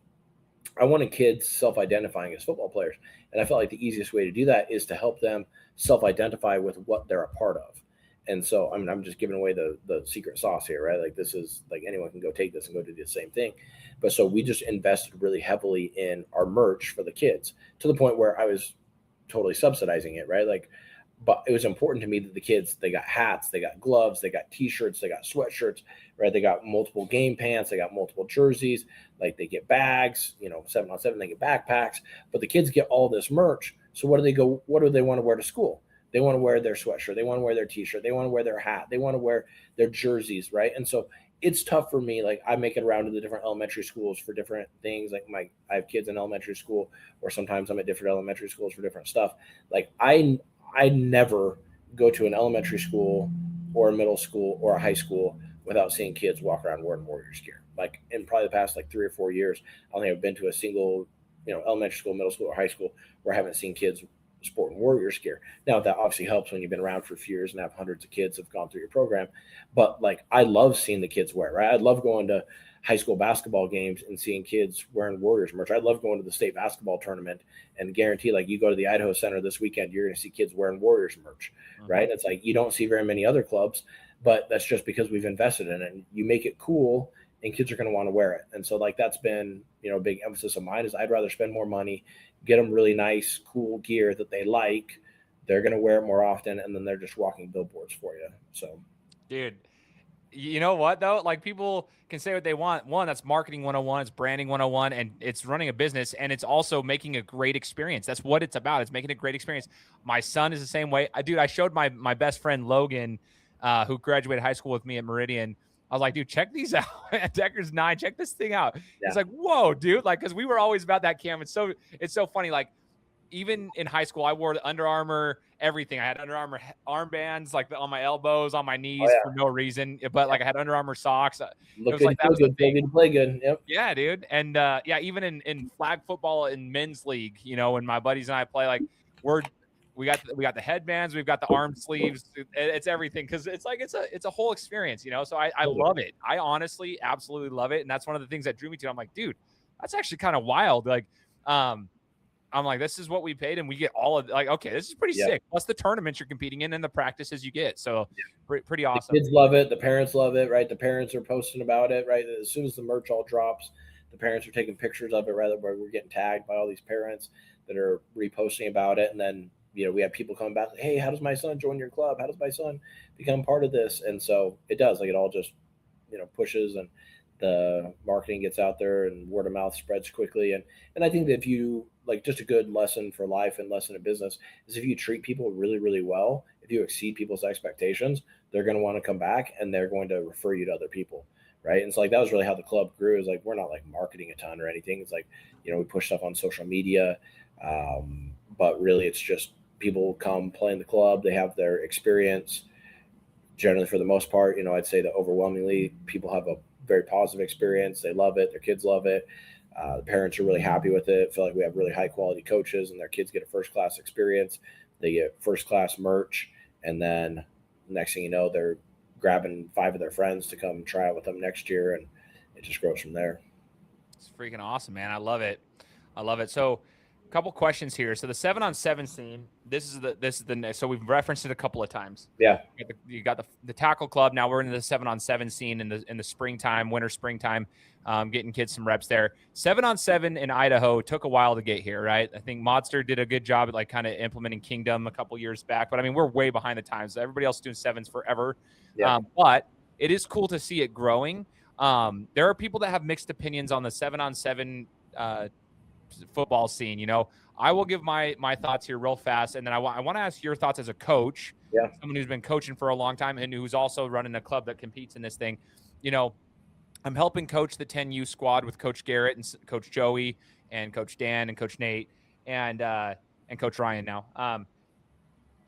[SPEAKER 3] I wanted kids self-identifying as football players. And I felt like the easiest way to do that is to help them self-identify with what they're a part of. And so, I'm just giving away the secret sauce here, right? Like, this is like, anyone can go take this and go do the same thing. But so we just invested really heavily in our merch for the kids, to the point where I was totally subsidizing it, right? Like, but it was important to me that the kids, they got hats, they got gloves, they got t-shirts, they got sweatshirts, right? They got multiple game pants, they got multiple jerseys, like, they get bags, 7-on-7, they get backpacks, but the kids get all this merch. So what do they want to wear to school? They want to wear their sweatshirt, they want to wear their t-shirt, they want to wear their hat, they want to wear their jerseys, right? And so it's tough for me. Like, I make it around to the different elementary schools for different things. Like, I have kids in elementary school, or sometimes I'm at different elementary schools for different stuff. Like, I never go to an elementary school or a middle school or a high school without seeing kids walk around wearing Warriors gear. Like, in probably the past like 3 or 4 years, I don't think I've been to a single, elementary school, middle school, or high school where I haven't seen kids sporting Warriors gear. Now, that obviously helps when you've been around for a few years and have hundreds of kids have gone through your program. But, like, I love seeing the kids wear, right? I love going to high school basketball games and seeing kids wearing Warriors merch. I love going to the state basketball tournament, and guarantee, like, you go to the Idaho Center this weekend, you're going to see kids wearing Warriors merch, right? It's like, you don't see very many other clubs, but that's just because we've invested in it. And you make it cool, and kids are going to want to wear it. And so, like, that's been, a big emphasis of mine, is I'd rather spend more money, get them really nice, cool gear that they like. They're going to wear it more often, and then they're just walking billboards for you. So,
[SPEAKER 1] dude, you know what, though? Like, people can say what they want. One, that's marketing 101, it's branding 101, and it's running a business, and it's also making a great experience. That's what it's about. It's making a great experience. My son is the same way. I showed my best friend Logan, who graduated high school with me at Meridian. I was like, dude, check these out. Deckers 9, check this thing out. Yeah. It's like, whoa, dude. Like, because we were always about that, Cam. It's so funny. Like, even in high school, I wore the Under Armour, everything. I had Under Armour armbands like on my elbows, on my knees for no reason. But like I had Under Armour socks. It
[SPEAKER 3] Look
[SPEAKER 1] was
[SPEAKER 3] good,
[SPEAKER 1] like that was the thing.
[SPEAKER 3] good, play good. Yep.
[SPEAKER 1] Yeah, dude. And even in flag football in men's league, when my buddies and I play, like we got the headbands, we've got the arm sleeves. It's everything because it's like it's a whole experience, So I love it. I honestly absolutely love it, and that's one of the things that drew me to it. I'm like, dude, that's actually kind of wild. Like, I'm like, this is what we paid, and we get all of like, okay, this is pretty sick. Plus the tournaments you're competing in and the practices you get. So pretty awesome.
[SPEAKER 3] The kids love it. The parents love it, right? The parents are posting about it, right? As soon as the merch all drops, the parents are taking pictures of it, right? Where we're getting tagged by all these parents that are reposting about it. And then, we have people coming back, like, hey, how does my son join your club? How does my son become part of this? And so it does, like, it all just, pushes, and the marketing gets out there and word of mouth spreads quickly. And I think that if you, like, just a good lesson for life and lesson in business is if you treat people really, really well, if you exceed people's expectations, they're going to want to come back and they're going to refer you to other people. Right. And so like, that was really how the club grew. Is like, we're not like marketing a ton or anything. It's like, we push stuff on social media. But really it's just people come play in the club. They have their experience generally for the most part. I'd say that overwhelmingly people have a very positive experience. They love it. Their kids love it. The parents are really happy with it. Feel like we have really high quality coaches, and their kids get a first class experience. They get first class merch, and then next thing you know, they're grabbing 5 of their friends to come try it with them next year, and it just grows from there.
[SPEAKER 1] It's freaking awesome, man. I love it. So, a couple questions here. So the 7-on-7 scene. This is the so we've referenced it a couple of times.
[SPEAKER 3] Yeah.
[SPEAKER 1] You got the tackle club. Now we're into the 7-on-7 scene in the springtime, springtime, getting kids some reps there. 7-on-7 in Idaho took a while to get here, right? I think Modster did a good job at like kind of implementing Kingdom a couple years back, but I mean we're way behind the times. Everybody else is doing 7s forever. Yeah. But it is cool to see it growing. There are people that have mixed opinions on the 7-on-7 football scene. I will give my thoughts here real fast, and then I want to ask your thoughts as a coach, someone who's been coaching for a long time and who's also running a club that competes in this thing. I'm helping coach the 10U squad with Coach Garrett and Coach Joey and Coach Dan and Coach Nate and Coach Ryan now.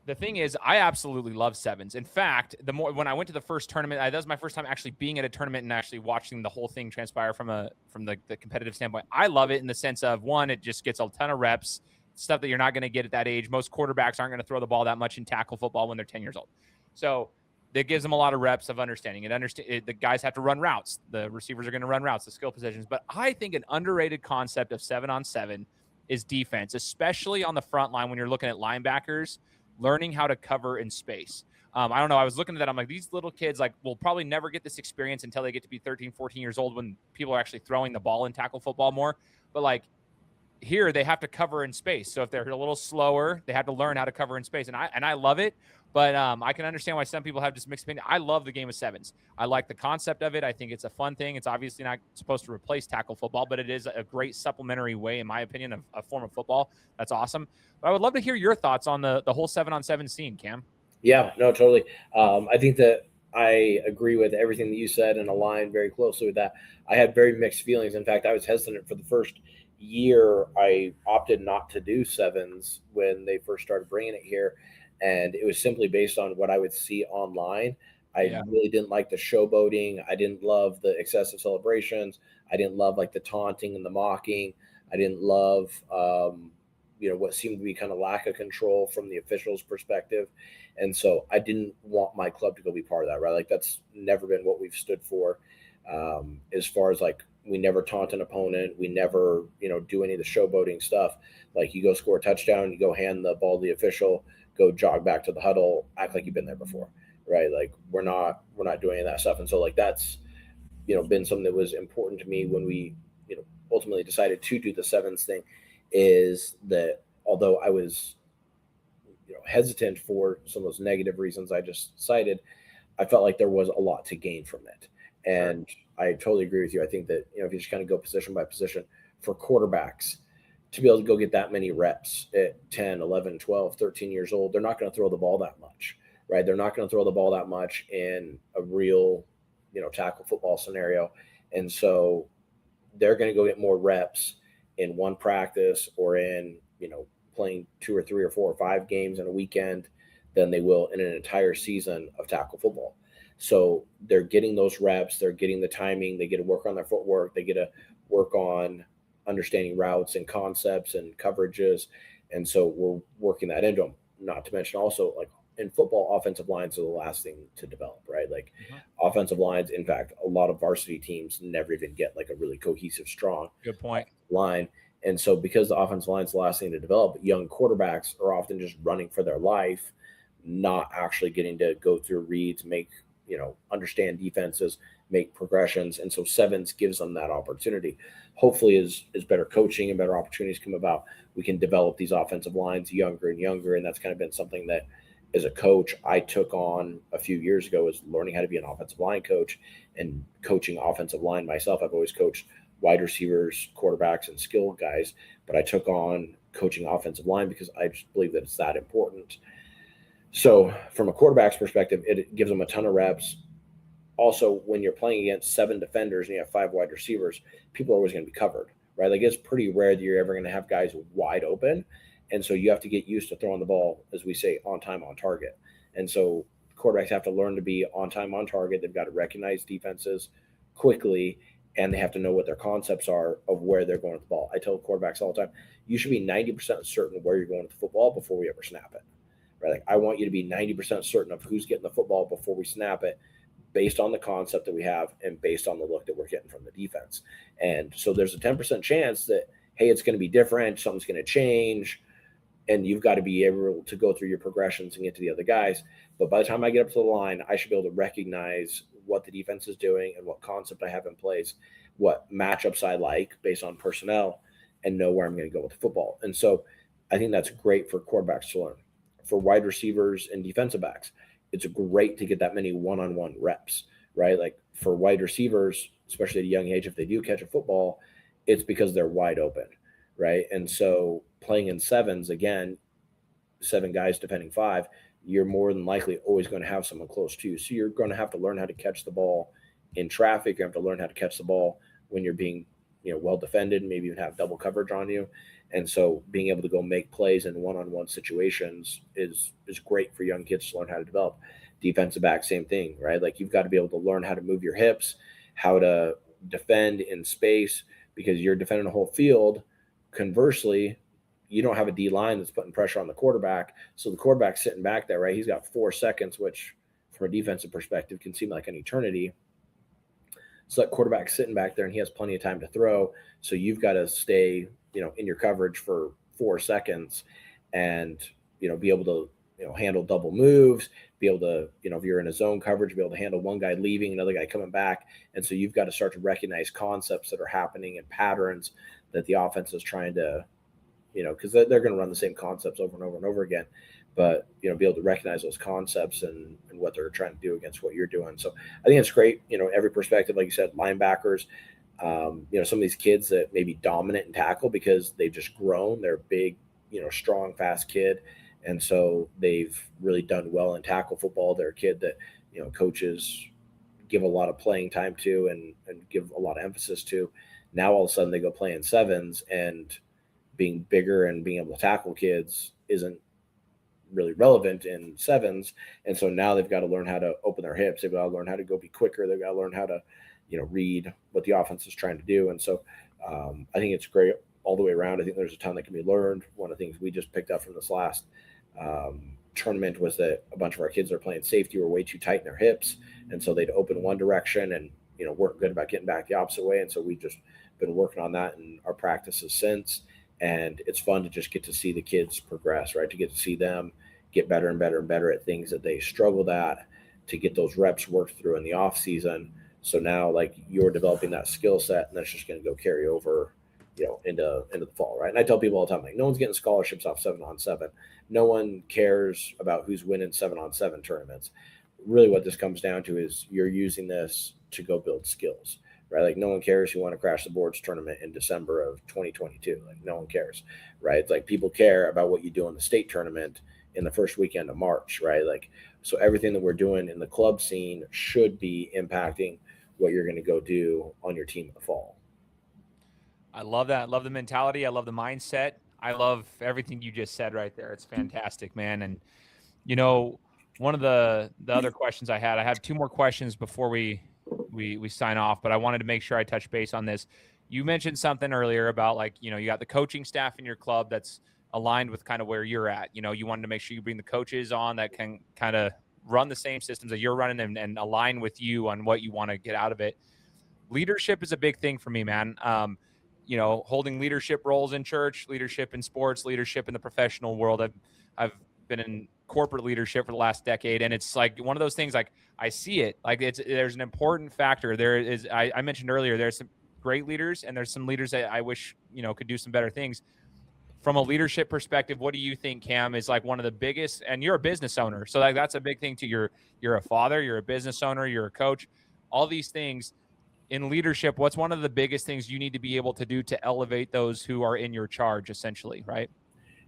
[SPEAKER 1] The thing is, I absolutely love 7s. In fact, when I went to the first tournament, that was my first time actually being at a tournament and actually watching the whole thing transpire from the competitive standpoint. I love it in the sense of, one, it just gets a ton of reps, stuff that you're not going to get at that age. Most quarterbacks aren't going to throw the ball that much in tackle football when they're 10 years old. So that gives them a lot of reps of understanding. The guys have to run routes. The receivers are going to run routes, the skill positions. But I think an underrated concept of 7-on-7 is defense, especially on the front line when you're looking at linebackers, learning how to cover in space. I don't know. I was looking at that. I'm like, these little kids will probably never get this experience until they get to be 13, 14 years old when people are actually throwing the ball in tackle football more. But here they have to cover in space. So if they're a little slower, they have to learn how to cover in space. And I love it. But I can understand why some people have just mixed opinion. I love the game of 7s. I like the concept of it. I think it's a fun thing. It's obviously not supposed to replace tackle football, but it is a great supplementary way, in my opinion, of a form of football. That's awesome. But I would love to hear your thoughts on the whole 7-on-7 scene, Cam.
[SPEAKER 3] Yeah, no, totally. I think that I agree with everything that you said and align very closely with that. I had very mixed feelings. In fact, I was hesitant for the first year. I opted not to do 7s when they first started bringing it here. And it was simply based on what I would see online. I really didn't like the showboating. I didn't love the excessive celebrations. I didn't love the taunting and the mocking. I didn't love, what seemed to be kind of lack of control from the officials' perspective. And so I didn't want my club to go be part of that, right? That's never been what we've stood for. As far as we never taunt an opponent. We never, do any of the showboating stuff. You go score a touchdown, you go hand the ball to the official, go jog back to the huddle, act like you've been there before, right? We're not doing any of that stuff. And so that's, been something that was important to me when we, ultimately decided to do the 7s thing, is that although I was, hesitant for some of those negative reasons I just cited, I felt like there was a lot to gain from it. And I totally agree with you. I think that, if you just kind of go position by position for quarterbacks, to be able to go get that many reps at 10, 11, 12, 13 years old, they're not going to throw the ball that much, right? They're not going to throw the ball that much in a real, tackle football scenario. And so they're going to go get more reps in one practice or in, playing 2 or 3 or 4 or 5 games in a weekend than they will in an entire season of tackle football. So they're getting those reps, they're getting the timing, they get to work on their footwork, they get to work on understanding routes and concepts and coverages. And so we're working that into them. Not to mention also, like in football, offensive lines are the last thing to develop, right? Like offensive lines, in fact, a lot of varsity teams never even get like a really cohesive, strong
[SPEAKER 1] Good point.
[SPEAKER 3] line. And so because the offensive line is the last thing to develop, young quarterbacks are often just running for their life, not actually getting to go through reads, make, understand defenses, make progressions. And so sevens gives them that opportunity. Hopefully as better coaching and better opportunities come about, we can develop these offensive lines younger and younger. And that's kind of been something that as a coach, I took on a few years ago, is learning how to be an offensive line coach and coaching offensive line myself. I've always coached wide receivers, quarterbacks, and skill guys, but I took on coaching offensive line because I just believe that it's that important. So from a quarterback's perspective, it gives them a ton of reps. Also, when you're playing against 7 defenders and you have 5 wide receivers, people are always going to be covered, right? Like it's pretty rare that you're ever going to have guys wide open. And so you have to get used to throwing the ball, as we say, on time, on target. And so quarterbacks have to learn to be on time, on target. They've got to recognize defenses quickly, and they have to know what their concepts are of where they're going with the ball. I tell quarterbacks all the time, you should be 90% certain where you're going with the football before we ever snap it, right? Like I want you to be 90% certain of who's getting the football before we snap it, based on the concept that we have and based on the look that we're getting from the defense. And so there's a 10% chance that, hey, it's going to be different, something's going to change, and you've got to be able to go through your progressions and get to the other guys. But by the time I get up to the line, I should be able to recognize what the defense is doing and what concept I have in place, what matchups I like based on personnel, and know where I'm going to go with the football. And so I think that's great for quarterbacks to learn. For wide receivers and defensive backs, it's great to get that many one-on-one reps, right? Like for wide receivers, especially at a young age, if they do catch a football, it's because they're wide open, right? And so playing in sevens, again, 7 guys defending 5, you're more than likely always going to have someone close to you. So you're going to have to learn how to catch the ball in traffic. You have to learn how to catch the ball when you're being, well defended, maybe even have double coverage on you. And so being able to go make plays in one-on-one situations is great for young kids to learn how to develop. Defensive back, same thing, right? Like you've got to be able to learn how to move your hips, how to defend in space, because you're defending a whole field. Conversely, you don't have a D line that's putting pressure on the quarterback. So the quarterback's sitting back there, right? He's got 4 seconds, which from a defensive perspective can seem like an eternity. So that quarterback's sitting back there and he has plenty of time to throw. So you've got to stay, in your coverage for 4 seconds and, be able to, handle double moves, be able to, if you're in a zone coverage, be able to handle one guy leaving, another guy coming back. And so you've got to start to recognize concepts that are happening and patterns that the offense is trying to, because they're going to run the same concepts over and over and over again, but, be able to recognize those concepts and what they're trying to do against what you're doing. So I think it's great, every perspective, like you said, linebackers, some of these kids that may be dominant in tackle because they've just grown, they're big, strong, fast kid. And so they've really done well in tackle football. They're a kid that, coaches give a lot of playing time to and give a lot of emphasis to. Now all of a sudden they go play in sevens, and being bigger and being able to tackle kids isn't really relevant in sevens. And so now they've got to learn how to open their hips. They've got to learn how to go be quicker. They've got to learn how to, read what the offense is trying to do. And so I think it's great all the way around. I think there's a ton that can be learned. One of the things we just picked up from this last tournament was that a bunch of our kids are playing safety were way too tight in their hips. And so they'd open one direction and, weren't good about getting back the opposite way. And so we've just been working on that in our practices since. And it's fun to just get to see the kids progress, right? To get to see them get better and better and better at things that they struggled at, to get those reps worked through in the off season. So now, like, you're developing that skill set, and that's just going to go carry over, into the fall, right? And I tell people all the time, like, no one's getting scholarships off 7-on-7. No one cares about who's winning 7-on-7 tournaments. Really, what this comes down to is you're using this to go build skills, right? Like, no one cares who won a Crash the Boards tournament in December of 2022. Like, no one cares, right? It's like people care about what you do in the state tournament in the first weekend of March, right? Like, so everything that we're doing in the club scene should be impacting what you're going to go do on your team in the fall.
[SPEAKER 1] I love that. I love the mentality. I love the mindset. I love everything you just said right there. It's fantastic, man. And, you know, one of the other questions I have 2 more questions before we sign off, but I wanted to make sure I touch base on this. You mentioned something earlier about, like, you know, you got the coaching staff in your club that's aligned with kind of where you're at. You know, you wanted to make sure you bring the coaches on that can kind of run the same systems that you're running and align with you on what you want to get out of it. Leadership is a big thing for me, man. You know, holding leadership roles in church, leadership in sports, leadership in the professional world. I've been in corporate leadership for the last decade, and it's like one of those things, like, I see it, like, there's an important factor. There is, I mentioned earlier, there's some great leaders and there's some leaders that I wish, you know, could do some better things. From a leadership perspective, what do you think, Cam, is like one of the biggest, and you're a business owner, so like that's a big thing too. You're a father, you're a business owner, you're a coach, all these things in leadership. What's one of the biggest things you need to be able to do to elevate those who are in your charge, essentially, right?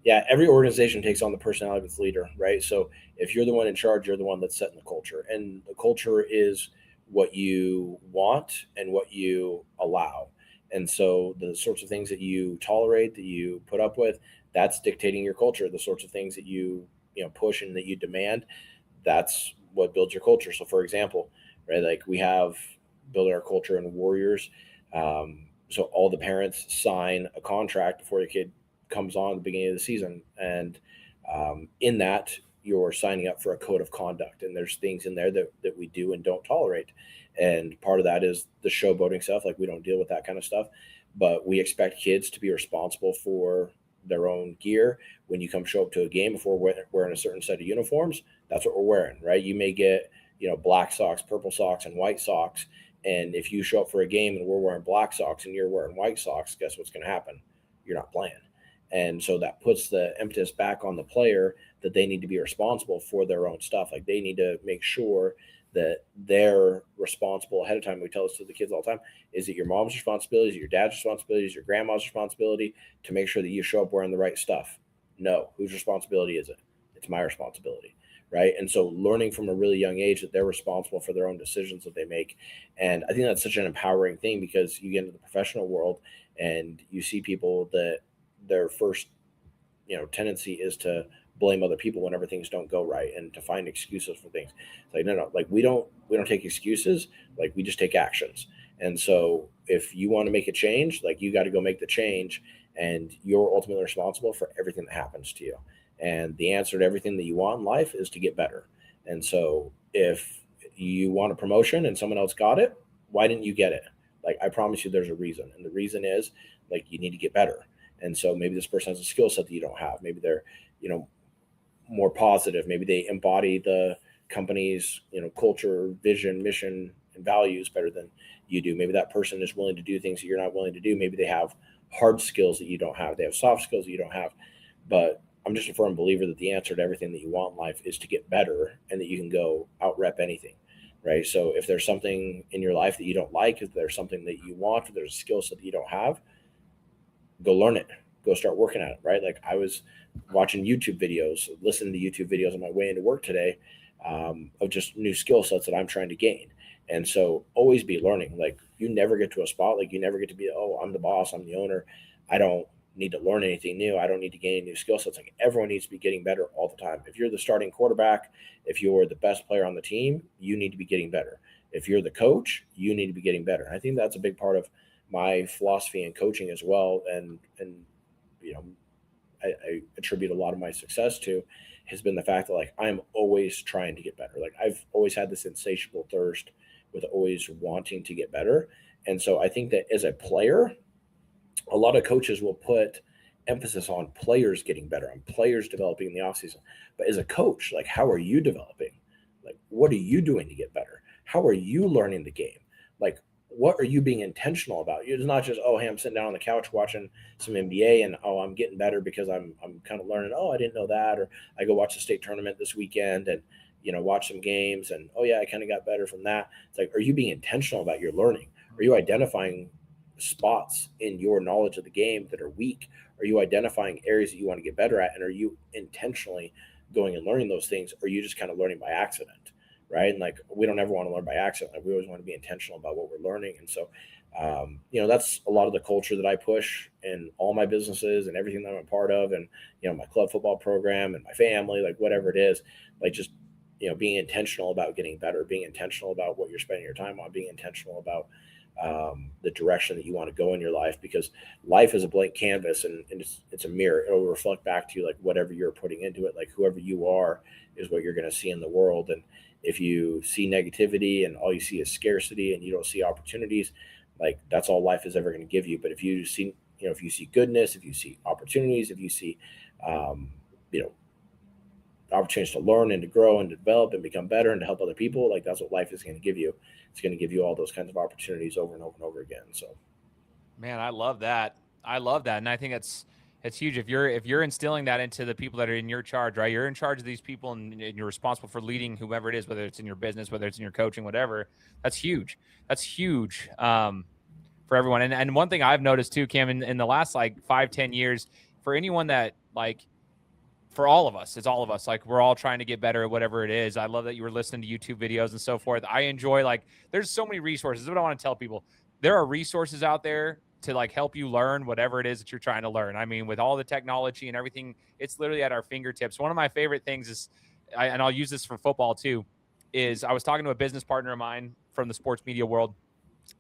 [SPEAKER 3] Yeah, every organization takes on the personality of its leader, right? So if you're the one in charge, you're the one that's setting the culture. And the culture is what you want and what you allow. And so the sorts of things that you tolerate, that you put up with, that's dictating your culture. The sorts of things that you push and that you demand, that's what builds your culture. So for example, right, like we have building our culture in Warriors. So all the parents sign a contract before the kid comes on at the beginning of the season. And in that, you're signing up for a code of conduct. And there's things in there that we do and don't tolerate. And part of that is the showboating stuff. Like, we don't deal with that kind of stuff. But we expect kids to be responsible for their own gear. When you come show up to a game, before wearing a certain set of uniforms, that's what we're wearing, right? You may get, black socks, purple socks, and white socks. And if you show up for a game and we're wearing black socks and you're wearing white socks, guess what's going to happen? You're not playing. And so that puts the impetus back on the player that they need to be responsible for their own stuff. Like, they need to make sure that they're responsible ahead of time. We tell this to the kids all the time. Is it your mom's responsibility? Is it your dad's responsibility? Is it your grandma's responsibility to make sure that you show up wearing the right stuff? No. Whose responsibility is it? It's my responsibility. Right. And so learning from a really young age that they're responsible for their own decisions that they make. And I think that's such an empowering thing, because you get into the professional world and you see people that their first, tendency is to blame other people whenever things don't go right and to find excuses for things. It's like, no, like we don't take excuses. Like, we just take actions. And so if you want to make a change, like, you got to go make the change, and you're ultimately responsible for everything that happens to you. And the answer to everything that you want in life is to get better. And so if you want a promotion and someone else got it, why didn't you get it? Like, I promise you there's a reason. And the reason is, like, you need to get better. And so maybe this person has a skill set that you don't have. Maybe they're, more positive. Maybe they embody the company's, culture, vision, mission, and values better than you do. Maybe that person is willing to do things that you're not willing to do. Maybe they have hard skills that you don't have. They have soft skills that you don't have. But I'm just a firm believer that the answer to everything that you want in life is to get better, and that you can go out rep anything, right? So if there's something in your life that you don't like, if there's something that you want, if there's a skill set that you don't have, go learn it, go start working at it, right? Like, I was watching YouTube videos, listening to YouTube videos on my way into work today, of just new skill sets that I'm trying to gain. And so always be learning. Like, you never get to a spot, like, you never get to be, oh, I'm the boss, I'm the owner, I don't need to learn anything new, I don't need to gain new skill sets. Like, everyone needs to be getting better all the time. If you're the starting quarterback, if you're the best player on the team, you need to be getting better. If you're the coach, you need to be getting better. I think that's a big part of my philosophy in coaching as well. And I attribute a lot of my success to has been the fact that, like, I'm always trying to get better. Like, I've always had this insatiable thirst with always wanting to get better. And so I think that as a player, a lot of coaches will put emphasis on players getting better, on players developing in the offseason. But as a coach, like, how are you developing? Like, what are you doing to get better? How are you learning the game? Like, what are you being intentional about? It's not just, oh, hey, I'm sitting down on the couch watching some NBA and, oh, I'm getting better because I'm kind of learning. Oh, I didn't know that. Or I go watch the state tournament this weekend and, watch some games and, oh yeah, I kind of got better from that. It's like, are you being intentional about your learning? Are you identifying spots in your knowledge of the game that are weak? Are you identifying areas that you want to get better at? And are you intentionally going and learning those things? Or are you just kind of learning by accident? Right. And like, we don't ever want to learn by accident. Like, we always want to be intentional about what we're learning. And so That's a lot of the culture that I push in all my businesses and everything that I'm a part of, and my club football program and my family, like whatever it is, like just being intentional about getting better, being intentional about what you're spending your time on, being intentional about the direction that you want to go in your life, because life is a blank canvas, and it's a mirror. It'll reflect back to you, like whatever you're putting into it. Like whoever you are is what you're going to see in the world. And if you see negativity and all you see is scarcity and you don't see opportunities, like that's all life is ever going to give you. But if you see, if you see goodness, if you see opportunities, if you see, you know, opportunities to learn and to grow and to develop and become better and to help other people, like that's what life is going to give you. It's going to give you all those kinds of opportunities over and over and over again. So,
[SPEAKER 1] man, I love that. And I think it's huge. If you're instilling that into the people that are in your charge, right? You're in charge of these people, and you're responsible for leading whoever it is, whether it's in your business, whether it's in your coaching, whatever. That's huge. That's huge for everyone. And one thing I've noticed too, Cam, in the last like 5-10 years, for anyone that like, for all of us, it's all of us. Like we're all trying to get better at whatever it is. I love that you were listening to YouTube videos and so forth. I enjoy, like, there's so many resources. This is what I want to tell people. There are resources out there to like help you learn whatever it is that you're trying to learn. I mean, with all the technology and everything, it's literally at our fingertips. One of my favorite things is, and I'll use this for football too, is I was talking to a business partner of mine from the sports media world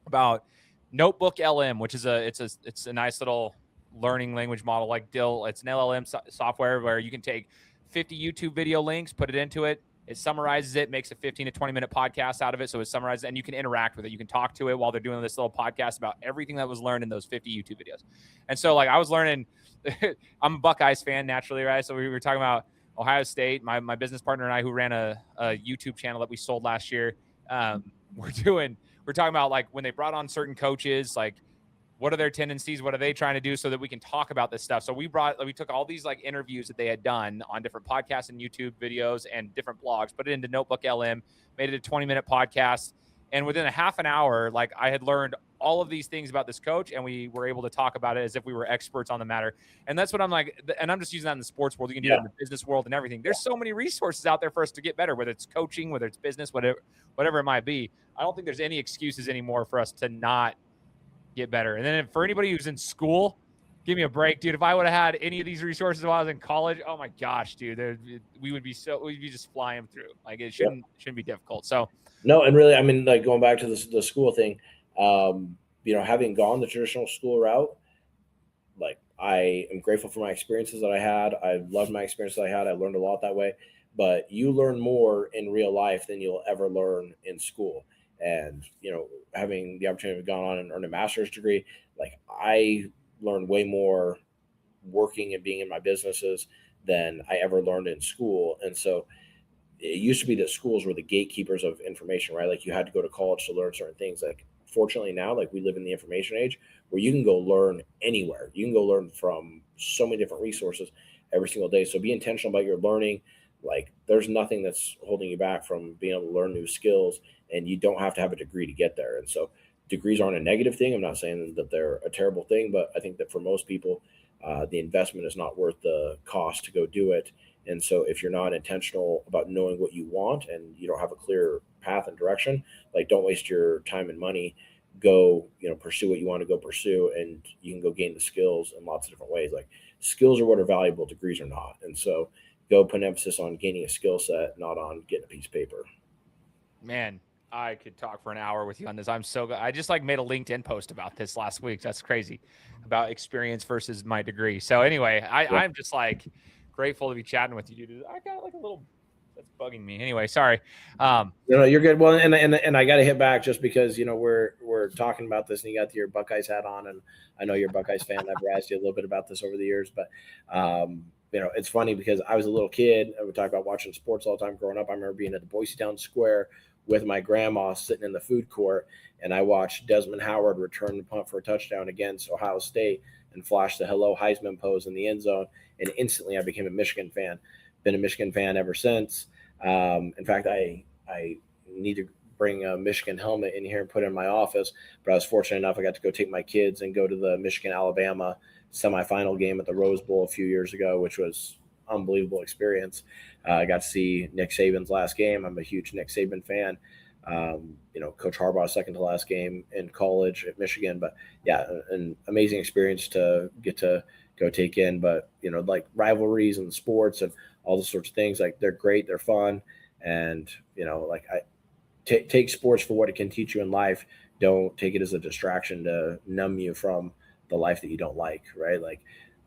[SPEAKER 1] about Notebook LM, which is it's a nice little learning language model like Dill. It's an LLM software where you can take 50 YouTube video links, put it into it. It summarizes it, makes a 15 to 20 minute podcast out of it. So it summarizes, and you can interact with it. You can talk to it while they're doing this little podcast about everything that was learned in those 50 YouTube videos. And so like I was learning, I'm a Buckeyes fan naturally, right? So we were talking about Ohio State. My business partner and I, who ran a YouTube channel that we sold last year, we're talking about like when they brought on certain coaches, like what are their tendencies? What are they trying to do so that we can talk about this stuff? So we took all these like interviews that they had done on different podcasts and YouTube videos and different blogs, put it into Notebook LM, made it a 20-minute podcast. And within a half an hour, like I had learned all of these things about this coach, and we were able to talk about it as if we were experts on the matter. And that's what I'm like, and I'm just using that in the sports world. You can do that in the business world and everything. There's so many resources out there for us to get better, whether it's coaching, whether it's business, whatever it might be. I don't think there's any excuses anymore for us to not get better. And then for anybody who's in school, give me a break, dude. If I would have had any of these resources while I was in college, oh my gosh, dude, we'd be just flying through. Like it shouldn't be difficult. So
[SPEAKER 3] no, and really, I mean, like going back to the school thing, having gone the traditional school route, like I am grateful for my experiences that I had. I loved my experiences I had. I learned a lot that way, but you learn more in real life than you'll ever learn in school. And, having the opportunity to go on and earn a master's degree, like I learned way more working and being in my businesses than I ever learned in school. And so it used to be that schools were the gatekeepers of information, right? Like you had to go to college to learn certain things. Like fortunately now, like we live in the information age where you can go learn anywhere. You can go learn from so many different resources every single day. So be intentional about your learning. Like there's nothing that's holding you back from being able to learn new skills, and you don't have to have a degree to get there. And so degrees aren't a negative thing. I'm not saying that they're a terrible thing, but I think that for most people, the investment is not worth the cost to go do it. And so if you're not intentional about knowing what you want and you don't have a clear path and direction, like don't waste your time and money. Go, pursue what you want to go pursue, and you can go gain the skills in lots of different ways. Like skills are what are valuable, degrees are not. And so go put an emphasis on gaining a skill set, not on getting a piece of paper.
[SPEAKER 1] Man, I could talk for an hour with you on this. I'm so good. I just like made a LinkedIn post about this last week. That's crazy, about experience versus my degree. So anyway, I'm just like grateful to be chatting with you, dude. I got like a little that's bugging me. Anyway, sorry.
[SPEAKER 3] No, you're good. Well, and I got to hit back just because we're talking about this, and you got your Buckeyes hat on, and I know you're a Buckeyes fan. I've asked you a little bit about this over the years, but it's funny because I was a little kid. I would talk about watching sports all the time growing up. I remember being at the Boise Town Square with my grandma sitting in the food court, and I watched Desmond Howard return the punt for a touchdown against Ohio State and flash the hello Heisman pose in the end zone. And instantly I became a Michigan fan. Been a Michigan fan ever since. In fact, I need to bring a Michigan helmet in here and put it in my office, but I was fortunate enough I got to go take my kids and go to the Michigan-Alabama semifinal game at the Rose Bowl a few years ago, which was unbelievable experience. I got to see Nick Saban's last game. I'm a huge Nick Saban fan. Coach Harbaugh's second to last game in college at Michigan, but yeah, an amazing experience to get to go take in. But, like rivalries and sports and all those sorts of things, like they're great, they're fun. And, take sports for what it can teach you in life. Don't take it as a distraction to numb you from the life that you don't like, right? Like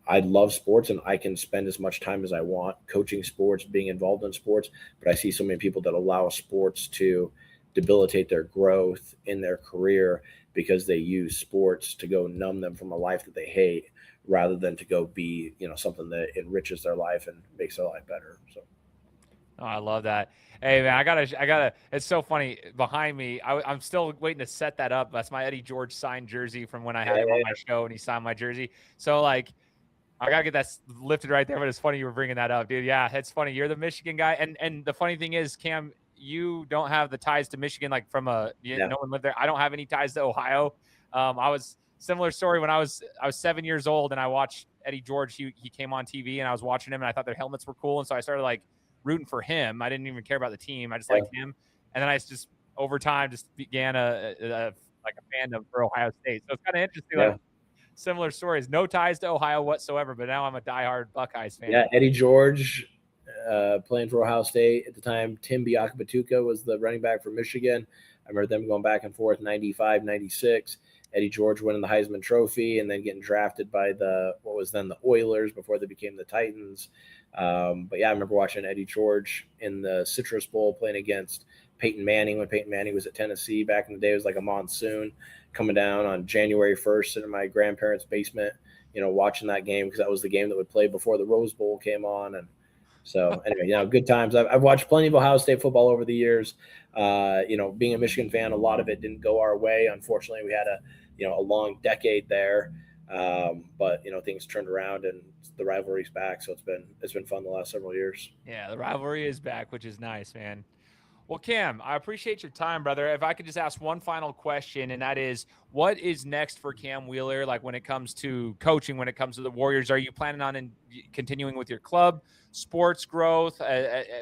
[SPEAKER 3] I love sports and I can spend as much time as I want coaching sports, being involved in sports, but I see so many people that allow sports to debilitate their growth in their career because they use sports to go numb them from a life that they hate rather than to go be, something that enriches their life and makes their life better. So.
[SPEAKER 1] Oh, I love that. Hey man, I gotta. It's so funny behind me. I'm still waiting to set that up. That's my Eddie George signed jersey from when I had him on my show and he signed my jersey. So like, I gotta get that lifted right there. But it's funny you were bringing that up, dude. Yeah, it's funny. You're the Michigan guy, and the funny thing is, Cam, you don't have the ties to Michigan like from no one lived there. I don't have any ties to Ohio. I was similar story when I was 7 years old and I watched Eddie George. He came on TV and I was watching him and I thought their helmets were cool, and so I started like rooting for him. I didn't even care about the team. I just liked him. And then I just over time just began a fandom for Ohio State. So it's kind of interesting.
[SPEAKER 3] Yeah.
[SPEAKER 1] Like similar stories. No ties to Ohio whatsoever, but now I'm a diehard Buckeyes fan.
[SPEAKER 3] Yeah, Eddie George playing for Ohio State at the time. Tim Biakabatuka was the running back for Michigan. I remember them going back and forth 95, 96. Eddie George winning the Heisman Trophy and then getting drafted by what was then the Oilers before they became the Titans. But yeah, I remember watching Eddie George in the Citrus Bowl playing against Peyton Manning when Peyton Manning was at Tennessee back in the day. It was like a monsoon coming down on January 1st in my grandparents' basement, watching that game because that was the game that would play before the Rose Bowl came on. And so anyway, good times. I've watched plenty of Ohio State football over the years. Being a Michigan fan, a lot of it didn't go our way. Unfortunately, we had a long decade there. But things turned around and the rivalry's back. So it's been fun the last several years.
[SPEAKER 1] Yeah, the rivalry is back, which is nice, man. Well, Cam, I appreciate your time, brother. If I could just ask one final question, and that is, what is next for Kam Wheeler? Like when it comes to coaching, when it comes to the Warriors, are you planning on continuing with your club, sports growth?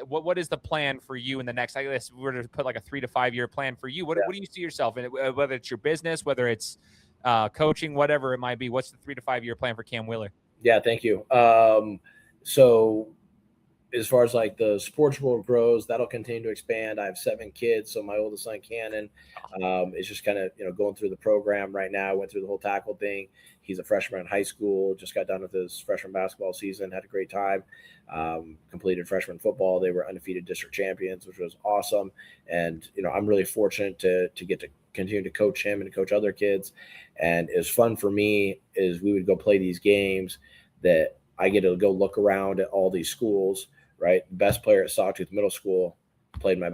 [SPEAKER 1] What is the plan for you in the next? I guess we were to put like a 3 to 5 year plan for you. What do you see yourself in? Whether it's your business, whether it's coaching, whatever it might be. What's the 3 to 5 year plan for Kam Wheeler?
[SPEAKER 3] Yeah, thank you. So as far as like the sports world grows, that'll continue to expand. I have 7 kids. So my oldest son, Cannon, is just kind of, going through the program right now. Went through the whole tackle thing. He's a freshman in high school, just got done with his freshman basketball season, had a great time, completed freshman football. They were undefeated district champions, which was awesome. And, I'm really fortunate to get to continue to coach him and coach other kids. And it's fun for me is we would go play these games that I get to go look around at all these schools, right? The best player at Sawtooth Middle School played my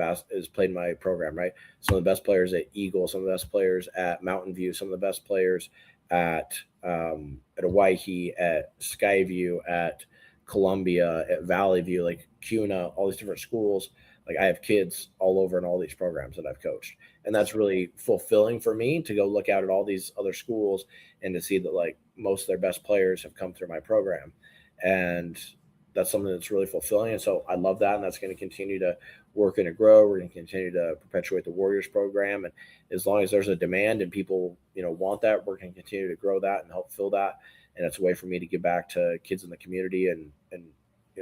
[SPEAKER 3] program, right? Some of the best players at Eagle, some of the best players at Mountain View, some of the best players at Owyhee, at Skyview, at Columbia, at Valley View, like CUNA, all these different schools. Like I have kids all over in all these programs that I've coached. And that's really fulfilling for me to go look out at all these other schools and to see that like most of their best players have come through my program. And that's something that's really fulfilling. And so I love that. And that's going to continue to work and to grow. We're going to continue to perpetuate the Warriors program. And as long as there's a demand and people, want that, we're going to continue to grow that and help fill that. And it's a way for me to give back to kids in the community and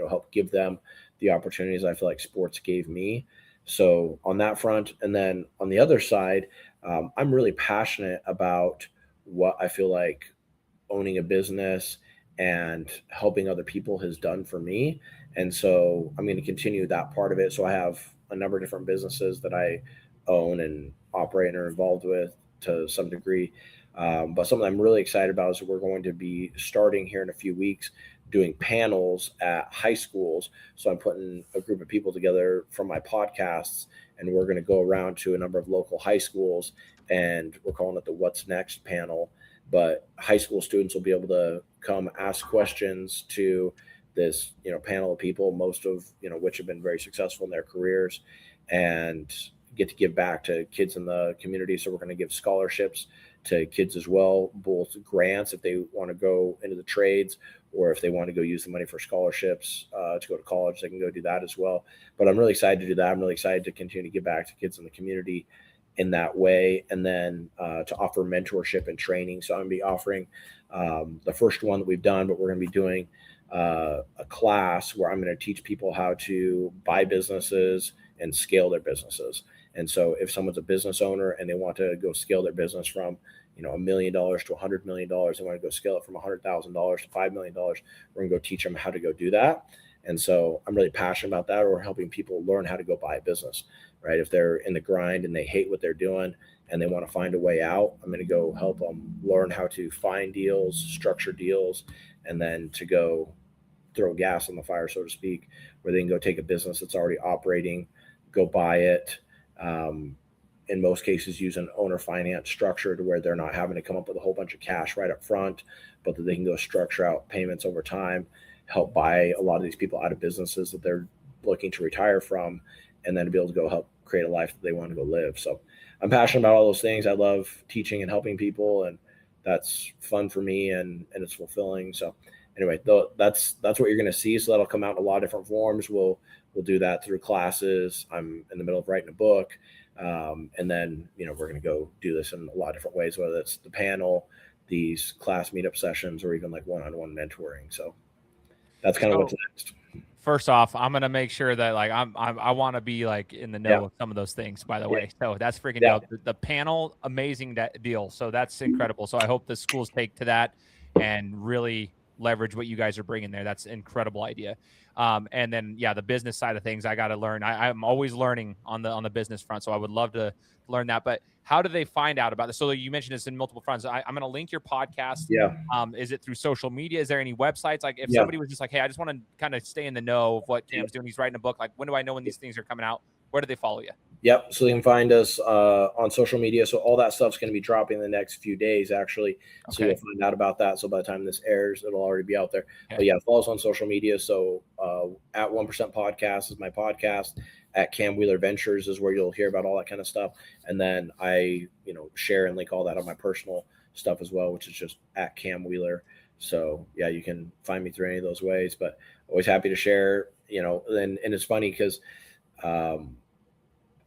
[SPEAKER 3] help give them the opportunities I feel like sports gave me. So on that front, and then on the other side, I'm really passionate about what I feel like owning a business and helping other people has done for me. And so I'm going to continue that part of it. So I have a number of different businesses that I own and operate and are involved with to some degree. But something I'm really excited about is we're going to be starting here in a few weeks doing panels at high schools. So I'm putting a group of people together from my podcasts, and we're going to go around to a number of local high schools, and we're calling it the What's Next panel. But high school students will be able to come ask questions to this, panel of people, most of, which have been very successful in their careers, and get to give back to kids in the community. So we're going to give scholarships to kids as well, both grants if they want to go into the trades or if they want to go use the money for scholarships to go to college, they can go do that as well. But I'm really excited to do that. I'm really excited to continue to give back to kids in the community in that way, and then to offer mentorship and training. So I'm going to be offering the first one that we've done, but we're going to be doing a class where I'm going to teach people how to buy businesses and scale their businesses. And so if someone's a business owner and they want to go scale their business from $1 million to $100 million, they want to go scale it from $100,000 to $5 million, we're going to go teach them how to go do that. And so I'm really passionate about that, or helping people learn how to go buy a business, right? If they're in the grind and they hate what they're doing and they want to find a way out, I'm going to go help them learn how to find deals, structure deals, and then to go throw gas on the fire, so to speak, where they can go take a business that's already operating, go buy it. In most cases, use an owner finance structure to where they're not having to come up with a whole bunch of cash right up front, but that they can go structure out payments over time, help buy a lot of these people out of businesses that they're looking to retire from, and then to be able to go help create a life that they want to go live. So I'm passionate about all those things. I love teaching and helping people, and that's fun for me, and it's fulfilling. So anyway, that's what you're going to see. So that'll come out in a lot of different forms. We'll do that through classes. I'm in the middle of writing a book. And then, we're going to go do this in a lot of different ways, whether it's the panel, these class meetup sessions, or even like one-on-one mentoring. So that's kind of what's next.
[SPEAKER 1] First off, I'm gonna make sure that I want to be in the know of some of those things. By the way, so that's freaking dope. The panel, amazing deal. So that's incredible. So I hope the schools take to that and really leverage what you guys are bringing there. That's an incredible idea. And then the business side of things, I got to learn. I'm always learning on the business front, so I would love to learn that. But how do they find out about this? So you mentioned this in multiple fronts. I'm going to link your podcast.
[SPEAKER 3] Yeah.
[SPEAKER 1] Is it through social media? Is there any websites? If somebody was just hey, I just want to kind of stay in the know of what Cam's doing. He's writing a book. When do I know when these things are coming out? Where do they follow you?
[SPEAKER 3] Yep. So they can find us on social media. So all that stuff's going to be dropping in the next few days, actually. Okay. So you'll find out about that. So by the time this airs, it'll already be out there. Okay. But follow us on social media. So at 1% Podcast is my podcast. At Kam Wheeler Ventures is where you'll hear about all that kind of stuff. And then I, share and link all that on my personal stuff as well, which is just at Kam Wheeler. So you can find me through any of those ways, but always happy to share, and it's funny because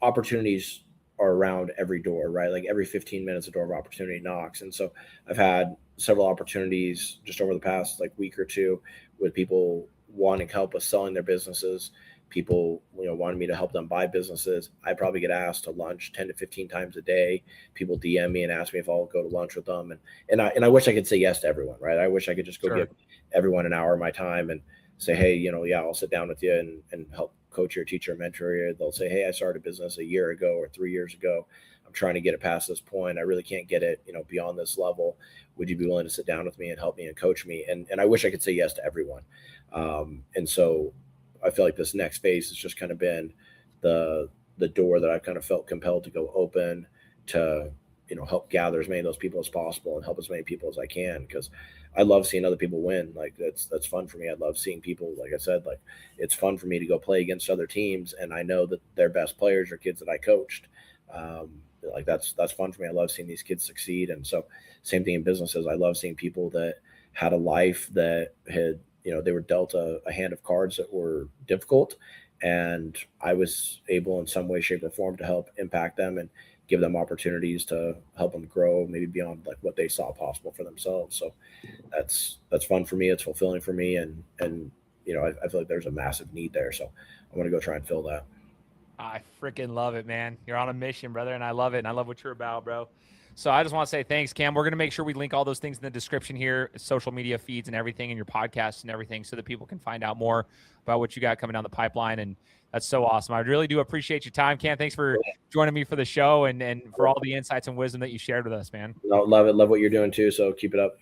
[SPEAKER 3] opportunities are around every door, right? Like every 15 minutes, a door of opportunity knocks. And so I've had several opportunities just over the past week or two with people wanting help with selling their businesses. People, wanted me to help them buy businesses. I probably get asked to lunch 10 to 15 times a day. People DM me and ask me if I'll go to lunch with them. And I wish I could say yes to everyone, right? I wish I could just go give everyone an hour of my time and say, hey, I'll sit down with you and help coach or teach or mentor you. They'll say, hey, I started a business a year ago or 3 years ago. I'm trying to get it past this point. I really can't get it, beyond this level. Would you be willing to sit down with me and help me and coach me? And I wish I could say yes to everyone. And so I feel like this next phase has just kind of been the door that I've kind of felt compelled to go open to, help gather as many of those people as possible and help as many people as I can, because I love seeing other people win. That's fun for me. I love seeing people, like I said, it's fun for me to go play against other teams, and I know that their best players are kids that I coached. That's fun for me. I love seeing these kids succeed. And so same thing in businesses. I love seeing people that had a life that had, they were dealt a hand of cards that were difficult, and I was able in some way, shape, or form to help impact them and give them opportunities to help them grow, maybe beyond what they saw possible for themselves. So that's fun for me. It's fulfilling for me. And I feel like there's a massive need there. So I want to go try and fill that.
[SPEAKER 1] I freaking love it, man. You're on a mission, brother. And I love it. And I love what you're about, bro. So I just want to say thanks, Cam. We're going to make sure we link all those things in the description here, social media feeds and everything, and your podcasts and everything, so that people can find out more about what you got coming down the pipeline. And that's so awesome. I really do appreciate your time, Cam. Thanks for joining me for the show and for all the insights and wisdom that you shared with us, man.
[SPEAKER 3] No, love it. Love what you're doing too. So keep it up.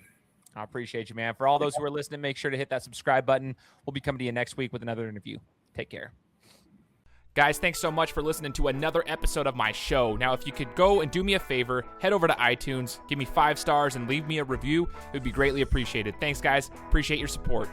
[SPEAKER 1] I appreciate you, man. For all those who are listening, make sure to hit that subscribe button. We'll be coming to you next week with another interview. Take care. Guys, thanks so much for listening to another episode of my show. Now, if you could go and do me a favor, head over to iTunes, give me 5 stars, and leave me a review. It would be greatly appreciated. Thanks, guys. Appreciate your support.